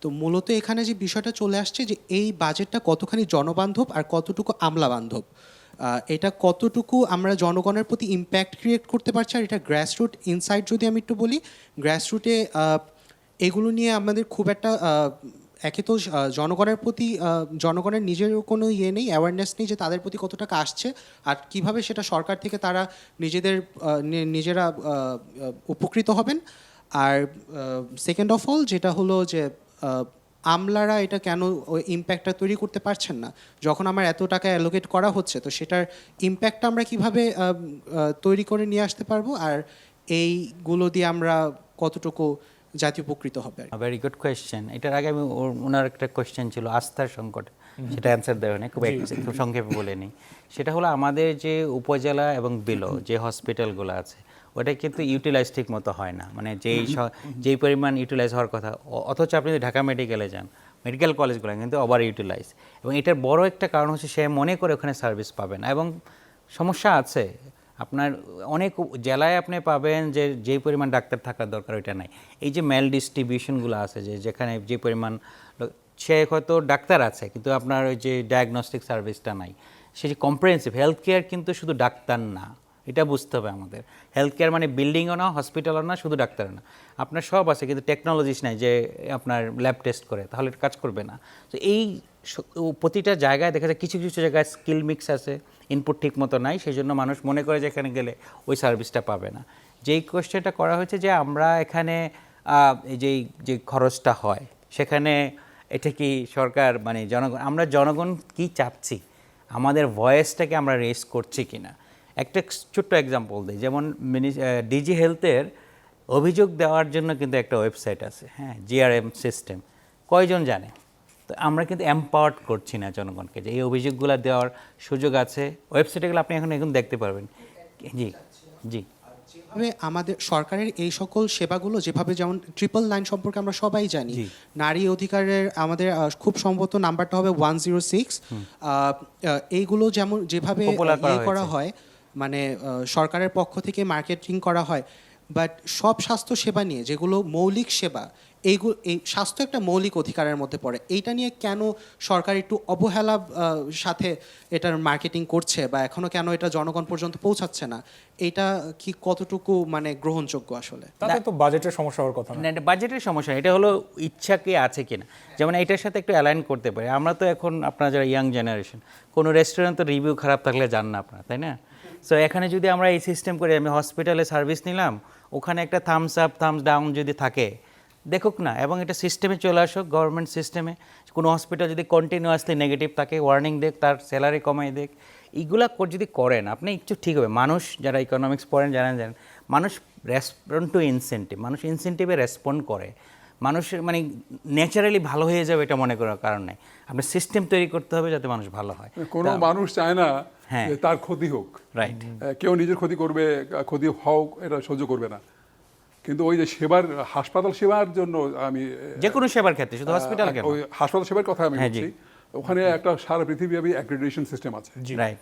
তো মূলত এখানে যে বিষয়টা চলে আসছে যে এই বাজেটটা কতখানি জনবান্ধব আর কতটুকু আমলাবান্ধব, এটা কতটুকু আমরা জনগণের প্রতি ইম্প্যাক্ট ক্রিয়েট করতে পারছি। আর এটা গ্রাসরুট ইনসাইট যদি আমি একটু বলি, গ্রাসরুটে এগুলো নিয়ে আমাদের খুব একটা একে তো জনগণের প্রতি জনগণের নিজের কোনো নেই, অ্যাওয়ারনেস নেই যে তাদের প্রতি কত টাকা আসছে আর কিভাবে সেটা সরকার থেকে তারা নিজেরা উপকৃত হবেন। আর সেকেন্ড অফ অল যেটা হলো যে আমলারা এটা কেন ওই ইম্প্যাক্টটা তৈরি করতে পারছেন না, যখন আমার এত টাকা অ্যালোকেট করা হচ্ছে, তো সেটার ইম্প্যাক্টটা আমরা কিভাবে তৈরি করে নিয়ে আসতে পারবো, আর এইগুলো দিয়ে আমরা কতটুকু জাতীয় উপকৃত হবে।
Very good question. এটার আগে আমি ওনার একটা কোয়েশ্চেন ছিল আস্থার সংকট, সেটা অ্যান্সার দেওয়া নেই, খুব সংক্ষেপে বলে নিই। সেটা হলো আমাদের যে উপজেলা এবং বিলো যে হসপিটালগুলো আছে, ওটা কিন্তু ইউটিলাইজ ঠিক মতো হয় না, মানে যেই পরিমাণ ইউটিলাইজ হওয়ার কথা। অথচ আপনি যদি ঢাকা মেডিকেলে যান, মেডিকেল কলেজগুলো কিন্তু ওভার ইউটিলাইজ, এবং এটার বড় একটা কারণ হচ্ছে সে মনে করে ওখানে সার্ভিস পাবে না, এবং সমস্যা আছে। আপনার অনেক জেলায় আপনি পাবেন যে যেই পরিমাণ ডাক্তার থাকার দরকার ওইটা নাই। এই যে মেল ডিস্ট্রিবিউশনগুলো আছে, যেখানে যে পরিমাণ সে হয়তো ডাক্তার আছে কিন্তু আপনার ওই যে ডায়াগনস্টিক সার্ভিসটা নাই। সে যে কম্প্রিহেন্সিভ হেলথ কেয়ার কিন্তু শুধু ডাক্তার না, এটা বুঝতে হবে আমাদের। হেলথ কেয়ার মানে বিল্ডিংও না, হসপিটালও না, শুধু ডাক্তারও না, আপনার সব আছে কিন্তু টেকনোলজিস নাই যে আপনার ল্যাব টেস্ট করে, তাহলে কাজ করবে না। তো এই প্রতিটা জায়গায় দেখা যায় কিছু কিছু জায়গায় স্কিল মিক্স আছে, ইনপুট ঠিক মতো নাই, সেই জন্য মানুষ মনে করে যে এখানে গেলে ওই সার্ভিসটা পাবে না। যেই কোয়েশ্চেনটা করা হয়েছে যে আমরা এখানে যে খরচটা হয় সেখানে এটা কি সরকার মানে আমরা জনগণ কি চাচ্ছি, আমাদের ভয়েসটাকে আমরা রেজ করছি কিনা। একটা ছোট্ট এক্সাম্পল দিই, যেমন ডিজি হেলথের অভিযোগ দেওয়ার জন্য কিন্তু একটা ওয়েবসাইট আছে, হ্যাঁ, জিআরএম সিস্টেম। কয়জন জানে? তো আমরা কিন্তু এম্পাওয়ার্ড করছি না জনগণকে, যে এই অভিযোগগুলো দেওয়ার সুযোগ আছে। ওয়েবসাইটগুলো আপনি এখন দেখতে পারবেন। জি জি।
যেভাবে আমাদের সরকারের এই সকল সেবাগুলো, যেভাবে যেমন 999 সম্পর্কে আমরা সবাই জানি, নারী অধিকারের আমাদের খুব সম্ভবত নাম্বারটা হবে 106। এইগুলো যেভাবে করা হয়, মানে সরকারের পক্ষ থেকে মার্কেটিং করা হয়, বাট সব স্বাস্থ্য সেবা নিয়ে যেগুলো মৌলিক সেবা, এই স্বাস্থ্য একটা মৌলিক অধিকারের মধ্যে পড়ে, এইটা নিয়ে কেন সরকার একটু অবহেলা সাথে এটার মার্কেটিং করছে, বা এখনো কেন এটা জনগণ পর্যন্ত পৌঁছাচ্ছে না, এটা কি কতটুকু মানে গ্রহণযোগ্য আসলে?
তাতে তো বাজেটের সমস্যা হওয়ার কথা না।
না, এটা বাজেটের সমস্যা, এটা হলো ইচ্ছা কি আছে কিনা। যেমন এটার সাথে একটু অ্যালাইন করতে পারি। আমরা তো এখন আপনারা যারা ইয়াং জেনারেশন, কোনো রেস্টুরেন্ট তো রিভিউ খারাপ থাকলে যান না আপনারা, তাই না? সো এখানে যদি আমরা এই সিস্টেম করি, আমি হসপিটালে সার্ভিস নিলাম, ওখানে একটা থামস আপ থামস ডাউন যদি থাকে, দেখুক না, এবং এটা সিস্টেমে চলে আসুক, গভর্নমেন্ট সিস্টেমে। কোনো হসপিটাল যদি কন্টিনিউয়াসলি নেগেটিভ থাকে, ওয়ার্নিং দেখ, তার স্যালারি কমাই দেখ, এইগুলা যদি করেন আপনি, একটু ঠিক হবে। মানুষ যারা ইকোনমিক্স পড়েন জানেন, মানুষ রেসপন্ড টু ইনসেন্টিভ, মানুষ ইনসেন্টিভে রেসপন্ড করে। মানুষের মানে ন্যাচারালি ভালো হয়ে যাবে এটা মনে করার কারণ নেই। আপনার সিস্টেম তৈরি করতে হবে যাতে মানুষ ভালো হয়।
কোনো মানুষ চায় না
হ্যাঁ।
যে তার ক্ষতি হোক,
রাইট।
কেউ নিজের ক্ষতি করবে, ক্ষতি হোক এটা সহ্য করবে না। কিন্তু ওই যে সেবার, হাসপাতাল সেবার জন্য আমি
যে কোনো সেবার ক্ষেত্রে, শুধু হসপিটাল কেন,
ওই হাসপাতাল সেবার কথা আমি
হ্যাঁ,
বলছি, ওখানে একটা সারা পৃথিবীব্যাপী অ্যাক্রেডিটেশন সিস্টেম আছে।
রাইট।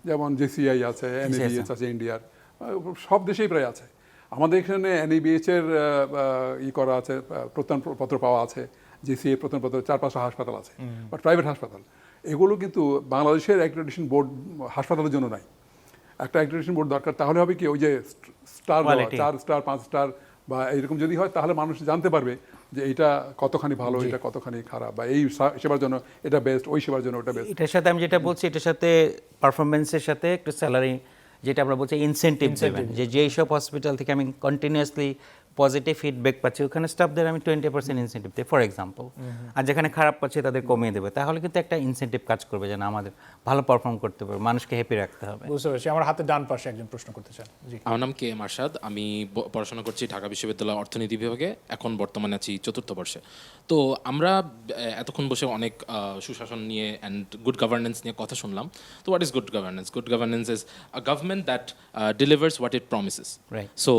যেমন JCI আছে, NABH আছে ইন্ডিয়ার, সব দেশেই প্রায় আছে। আমাদের এখানে NABH এর করা আছে, প্রত্যয়নপত্র পাওয়া আছে, JCI প্রত্যয়নপত্র, 4-5টা হাসপাতাল আছে, বাট প্রাইভেট হাসপাতাল। এগুলো কিন্তু বাংলাদেশের অ্যাক্রেডিটেশন বোর্ড হাসপাতালের জন্য নাই। একটা অ্যাক্রেডিটেশন বোর্ড দরকার, তাহলে হবে কি, ওই যে স্টার 4 স্টার 5 স্টার বা এইরকম যদি হয়, তাহলে মানুষ জানতে পারবে যে এটা কতখানি ভালো, এটা কতখানি খারাপ, বা এই সেবার জন্য এটা বেস্ট, ওই সেবার জন্য ওটা বেস্ট।
এটার সাথে আমি যেটা বলছি, এটার সাথে পারফরমেন্সের সাথে একটু স্যালারি, যেটা আমরা বলছি ইনসেন্টিভ দেবেন, যে যেই সব হসপিটাল থেকে আমি কন্টিনিউয়াসলি পজিটিভ ফিডব্যাক পাচ্ছি, ওখানে স্টাফদের আমি 20% ইনসেন্টিভ দিই ফর এক্সাম্পল। আর যেখানে খারাপ পাচ্ছি তাদের কমিয়ে দেবে, তাহলে কিন্তু একটা ইনসেন্টিভ কাজ করবে, যেন আমাদের ভালো পারফর্ম করতে পারবে, মানুষকে হ্যাপি রাখতে হবে।
বুঝতে পেরেছি। আমার হাতে ডান পাশে একজন প্রশ্ন করতে চান। জি।
আমার নাম KM আরশাদ, আমি পড়াশোনা করছি ঢাকা বিশ্ববিদ্যালয় অর্থনীতি বিভাগে, এখন বর্তমানে আছি 4th বর্ষে। তো আমরা এতক্ষণ বসে অনেক সুশাসন নিয়ে অ্যান্ড গুড গভর্নেন্স নিয়ে কথা শুনলাম। তো what is good governance? Good governance is a government that delivers what it promises. So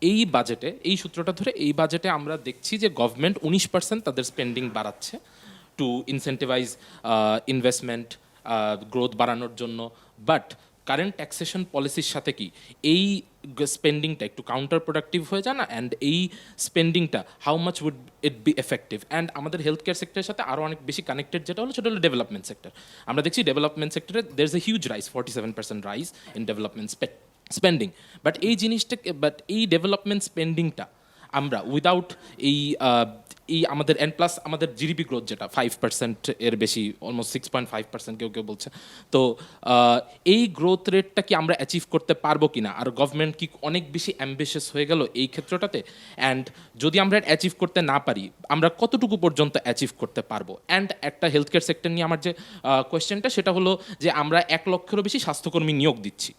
এই বাজেটে, এই সূত্রটা ধরে এই বাজেটে আমরা দেখছি যে গভর্নমেন্ট 19% তাদের স্পেন্ডিং বাড়াচ্ছে টু ইনসেন্টিভাইজ ইনভেস্টমেন্ট, গ্রোথ বাড়ানোর জন্য। বাট কারেন্ট ট্যাক্সেশন পলিসির সাথে কি এই স্পেন্ডিংটা একটু কাউন্টার প্রোডাক্টিভ হয়ে যায় না? অ্যান্ড এই স্পেন্ডিংটা how much would it be effective? And আমাদের হেলথ কেয়ার সেক্টরের সাথে আরও অনেক বেশি কানেক্টেড যেটা হলো, সেটা হলো ডেভেলপমেন্ট সেক্টর। আমরা দেখছি ডেভেলপমেন্ট সেক্টরে there is a huge rise, 47% rise in development spending. But এই ডেভেলপমেন্ট স্পেন্ডিংটা আমরা উইদাউট এই আমাদের প্লাস আমাদের জিডিপি গ্রোথ যেটা 5% এর বেশি, অলমোস্ট 6.5% কেউ কেউ বলছে, তো এই গ্রোথ রেটটা কি আমরা অ্যাচিভ করতে পারবো কিনা? আর গভর্নমেন্ট কি অনেক বেশি অ্যাম্বিশিয়াস হয়ে গেল এই ক্ষেত্রটাতে? অ্যান্ড যদি আমরা অ্যাচিভ করতে না পারি, আমরা কতটুকু পর্যন্ত অ্যাচিভ করতে পারবো? অ্যান্ড একটা হেলথ কেয়ার সেক্টর নিয়ে আমার যে কোয়েশ্চেনটা, সেটা হলো যে আমরা 1 লক্ষেরও বেশি স্বাস্থ্যকর্মী নিয়োগ দিচ্ছি।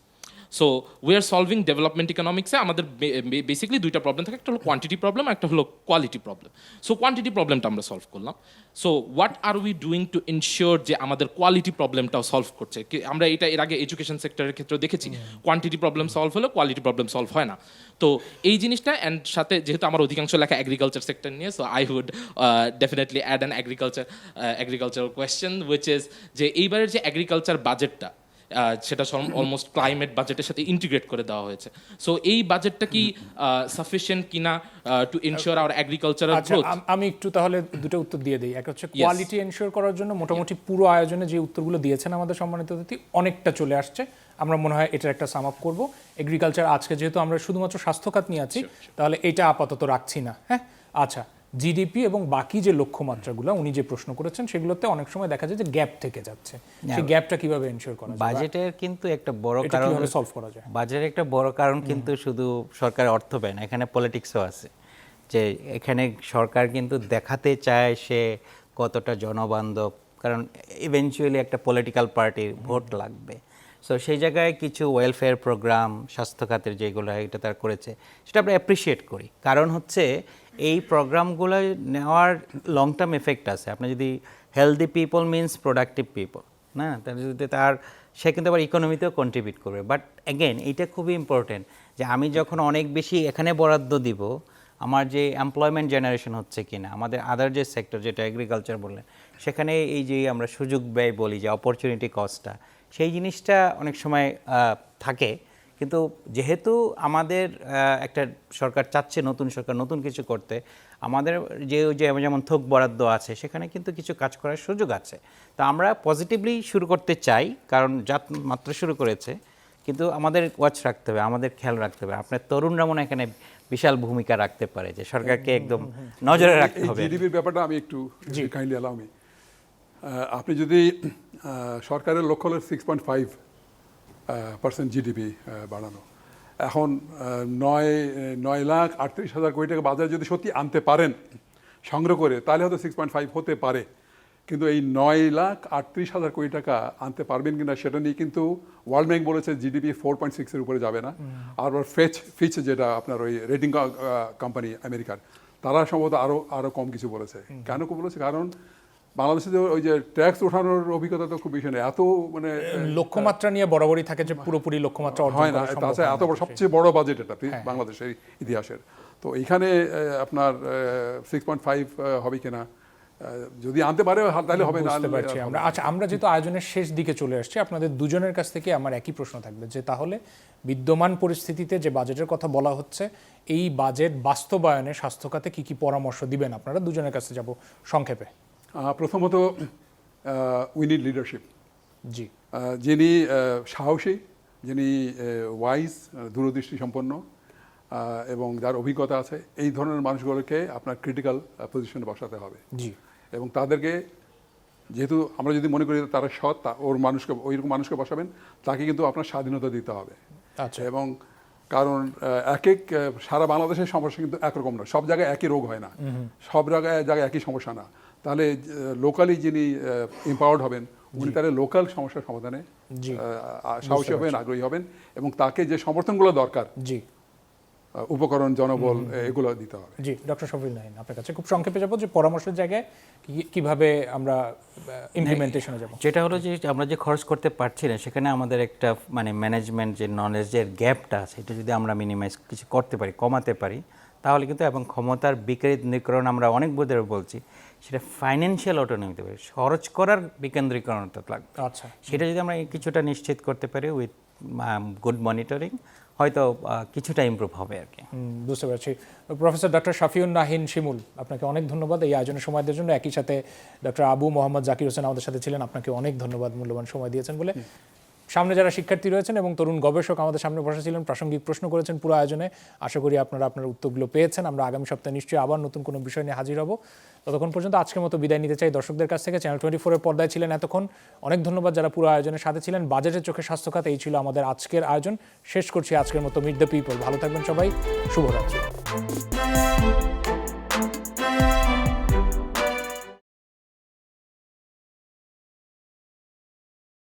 So we are solving development ইকোনমিক্সে আমাদের বেসিক্যালি 2টা প্রবলেম থাকে, একটা হলো কোয়ান্টিটি প্রবলেম, একটা হলো কোয়ালিটি প্রবলেম। সো কোয়ান্টিটি প্রবলেমটা আমরা সলভ করলাম। So what are we doing to ensure যে আমাদের কোয়ালিটি প্রবলেমটাও সলভ করছে? আমরা এটা এর আগে এডুকেশন সেক্টরের ক্ষেত্রে দেখেছি, কোয়ান্টিটি প্রবলেম সলভ হলে কোয়ালিটি প্রবলেম সলভ হয় না। তো এই জিনিসটা, অ্যান্ড সাথে যেহেতু আমার অধিকাংশ লেখা এগ্রিকালচার সেক্টর নিয়ে, so I would definitely add an agriculture question, which is যে এইবারের যে এগ্রিকালচার বাজেটটা, সেটা অলমোস্ট ক্লাইমেট বাজেটের সাথে ইন্টিগ্রেট করে দেওয়া হয়েছে। সো এই বাজেটটা কি সাফিসিয়েন্ট কিনা to ensure our agricultural growth?
আমি একটু তাহলে দুটো উত্তর দিয়ে দিই। একটা হচ্ছে কোয়ালিটি এনশিওর করার জন্য মোটামুটি পুরো আয়োজনে যে উত্তরগুলো দিয়েছেন আমাদের সম্মানিত অতিথি, অনেকটা চলে আসছে। আমরা মনে হয় এটার একটা সাম আপ করবো। এগ্রিকালচার আজকে যেহেতু আমরা শুধুমাত্র স্বাস্থ্যখাত নিয়ে আছি, তাহলে এটা আপাতত রাখছি না। হ্যাঁ, আচ্ছা, জিডিপি এবং বাকি যে লক্ষ্যমাত্রাগুলো উনি যে প্রশ্ন করেছেন, সেগুলোতে অনেক সময় দেখা যায় যে গ্যাপ থেকে যাচ্ছে। সেই গ্যাপটা কিভাবে এনশিওর করা যায়?
বাজেটের কিন্তু একটা বড় কারণ,
কিভাবে সলভ করা যায়?
বাজেটের একটা বড় কারণ কিন্তু শুধু সরকারের অর্থ ব্যয় না, এখানে পলিটিক্সও আছে। যে এখানে সরকার কিন্তু দেখাতে চায় সে কতটা জনবান্ধব, কারণ ইভেনচুয়ালি একটা পলিটিক্যাল পার্টির ভোট লাগবে। সো সেই জায়গায় কিছু ওয়েলফেয়ার প্রোগ্রাম, স্বাস্থ্য খাতের যেগুলো এটা তারা করেছে, সেটা আমরা অ্যাপ্রিসিয়েট করি। কারণ হচ্ছে এই প্রোগ্রামগুলো নেওয়ার লং টার্ম এফেক্ট আছে। আপনি যদি healthy people means productive people, না তাহলে যদি সে কিন্তু আবার ইকোনমিতেও কন্ট্রিবিউট করবে। বাট অ্যাগেন এইটা খুবই ইম্পর্টেন্ট যে আমি যখন অনেক বেশি এখানে বরাদ্দ দিব, আমার যে এমপ্লয়মেন্ট জেনারেশন হচ্ছে কিনা, আমাদের আদার যে সেক্টর যেটা এগ্রিকালচার বললেন, সেখানে এই যে আমরা সুযোগ ব্যয় বলি যে অপরচুনিটি কস্টটা, সেই জিনিসটা অনেক সময় থাকে। কিন্তু যেহেতু আমাদের একটা সরকার চাচ্ছে, নতুন সরকার নতুন কিছু করতে, আমাদের যেমন থোক বরাদ্দ আছে সেখানে কিন্তু কিছু কাজ করার সুযোগ আছে। তো আমরা পজিটিভলি শুরু করতে চাই, কারণ মাত্র শুরু করেছে, কিন্তু আমাদের ওয়াচ রাখতে হবে, আমাদের খেয়াল রাখতে হবে। আপনার তরুণরা মনে এখানে বিশাল ভূমিকা রাখতে পারে, যে সরকারকে একদম নজরে রাখতে হবে।
জিডিপির ব্যাপারটা আমি একটু কাইন্ডলি অ্যালাউ মি। আপনি যদি সরকারের লক্ষ্য হলো 6.5% জিডিপি বাড়ানো, এখন 9,38,000 কোটি টাকা বাজারে যদি সত্যি আনতে পারেন সংগ্রহ করে, তাহলে হয়তো 6.5 হতে পারে। কিন্তু এই 9,38,000 কোটি টাকা আনতে পারবেন কিনা সেটা নিয়ে কিন্তু ওয়ার্ল্ড ব্যাংক বলেছে জিডিপি 4.6-এর উপরে যাবে না। আর ফিচ যেটা আপনার ওই রেটিং কোম্পানি আমেরিকার, তারা সম্ভবত আরও কম কিছু বলেছে। কেন বলেছে? কারণ বাংলাদেশে যে ওই যে ট্যাক্স ওঠানোর অভিজ্ঞতা তো খুব বেশি নেই, এত মানে
লক্ষ্যমাত্রা নিয়ে বরাবরই থাকে যে পুরোপুরি লক্ষ্যমাত্রা অর্জন
হয় না।
করা সম্ভব
তাছাড়া
হয়
এত বড় সবচেয়ে বড় বাজেট এটা বাংলাদেশের ইতিহাসের। তো এইখানে আপনার 6.5 হবে কিনা, যদি আনতে পারে তাহলে হবে না।
বুঝতে পারছি আমরা। আচ্ছা, আমরা যেহেতু আয়োজনের শেষ দিকে চলে আসছি, আপনাদের দুজনের কাছ থেকে আমার একই প্রশ্ন থাকবে যে তাহলে বিদ্যমান পরিস্থিতিতে যে বাজেটের কথা বলা হচ্ছে, এই বাজেট বাস্তবায়নে স্বাস্থ্য খাতে কী কী পরামর্শ দিবেন আপনারা? দুজনের কাছে যাব সংক্ষেপে।
প্রথমত উই নিড লিডারশিপ।
জি।
যিনি সাহসী, যিনি ওয়াইজ, দূরদৃষ্টি সম্পন্ন এবং যার অভিজ্ঞতা আছে, এই ধরনের মানুষগুলোকে আপনার ক্রিটিক্যাল পজিশনে বসাতে হবে।
জি।
এবং তাদেরকে, যেহেতু আমরা যদি মনে করি তারা সৎ, ওইরকম মানুষকে বসাবেন, তাকে কিন্তু আপনার স্বাধীনতা দিতে হবে।
আচ্ছা।
এবং কারণ সারা বাংলাদেশের সমস্যা কিন্তু একরকম নয়, সব জায়গায় একই রোগ হয় না, সব জায়গায় একই সমস্যা না। তাহলে লোকালি যিনি এম্পাওয়ার্ড হবেন, উনি তাহলে লোকাল সমস্যার সমাধানে সাহসী হবেন, আগ্রহী হবেন, এবং তাকে যে সমর্থনগুলো দরকার,
জি,
উপকরণ, জনবল, এগুলো দিতে হবে।
জি। ডক্টর শফিউল নাহিন, আপনার কাছে খুব সংক্ষেপে যাবো যে পরামর্শের জায়গায় কিভাবে আমরা ইমপ্লিমেন্টেশনে যাব।
যেটা হলো যে আমরা যে খরচ করতে পারছি না, সেখানে আমাদের একটা মানে ম্যানেজমেন্ট যে নলেজের গ্যাপটা আছে, এটা যদি আমরা মিনিমাইজ কিছু করতে পারি, কমাতে পারি, তাহলে কিন্তু, এবং ক্ষমতার বিকেন্দ্রীকরণ আমরা অনেক বোধের বলছি, সেটা ফাইন্যান্সিয়াল অটোনমিতে পারি, খরচ করার বিকেন্দ্রীকরণটা লাগবে।
আচ্ছা,
সেটা যদি আমরা কিছুটা নিশ্চিত করতে পারি উইথ গুড মনিটরিং, হয়তো কিছুটা ইমপ্রুভ হবে আর কি।
বুঝতে পারছি। প্রফেসর ডক্টর শফিউল নাহিন শিমুল, আপনাকে অনেক ধন্যবাদ এই আয়োজনের সময় দেওয়ার জন্য। একই সাথে ডক্টর আবু মোহাম্মদ জাকির হোসেন আমাদের সাথে ছিলেন, আপনাকে অনেক ধন্যবাদ মূল্যবান সময় দিয়েছেন বলে। সামনে যারা শিক্ষার্থী রয়েছেন এবং তরুণ গবেষক আমাদের সামনে বসেছিলেন, প্রাসঙ্গিক প্রশ্ন করেছেন পুরো আয়োজনে, আশা করি আপনারা আপনার উত্তরগুলো পেয়েছেন। আমরা আগামী সপ্তাহে নিশ্চয়ই আবার নতুন কোনো বিষয় নিয়ে হাজির হব। ততক্ষণ পর্যন্ত আজকের মতো বিদায় নিতে চাই দর্শকদের কাছ থেকে। চ্যানেল 24-এর পর্দায় ছিলেন এতক্ষণ, অনেক ধন্যবাদ যারা পুরো আয়োজনের সাথে ছিলেন। বাজেটের চোখে স্বাস্থ্য খাত, এই ছিল আমাদের আজকের আয়োজন। শেষ করছি আজকের মতো মিট দ্য পিপল। ভালো থাকবেন সবাই, শুভরাত্রি।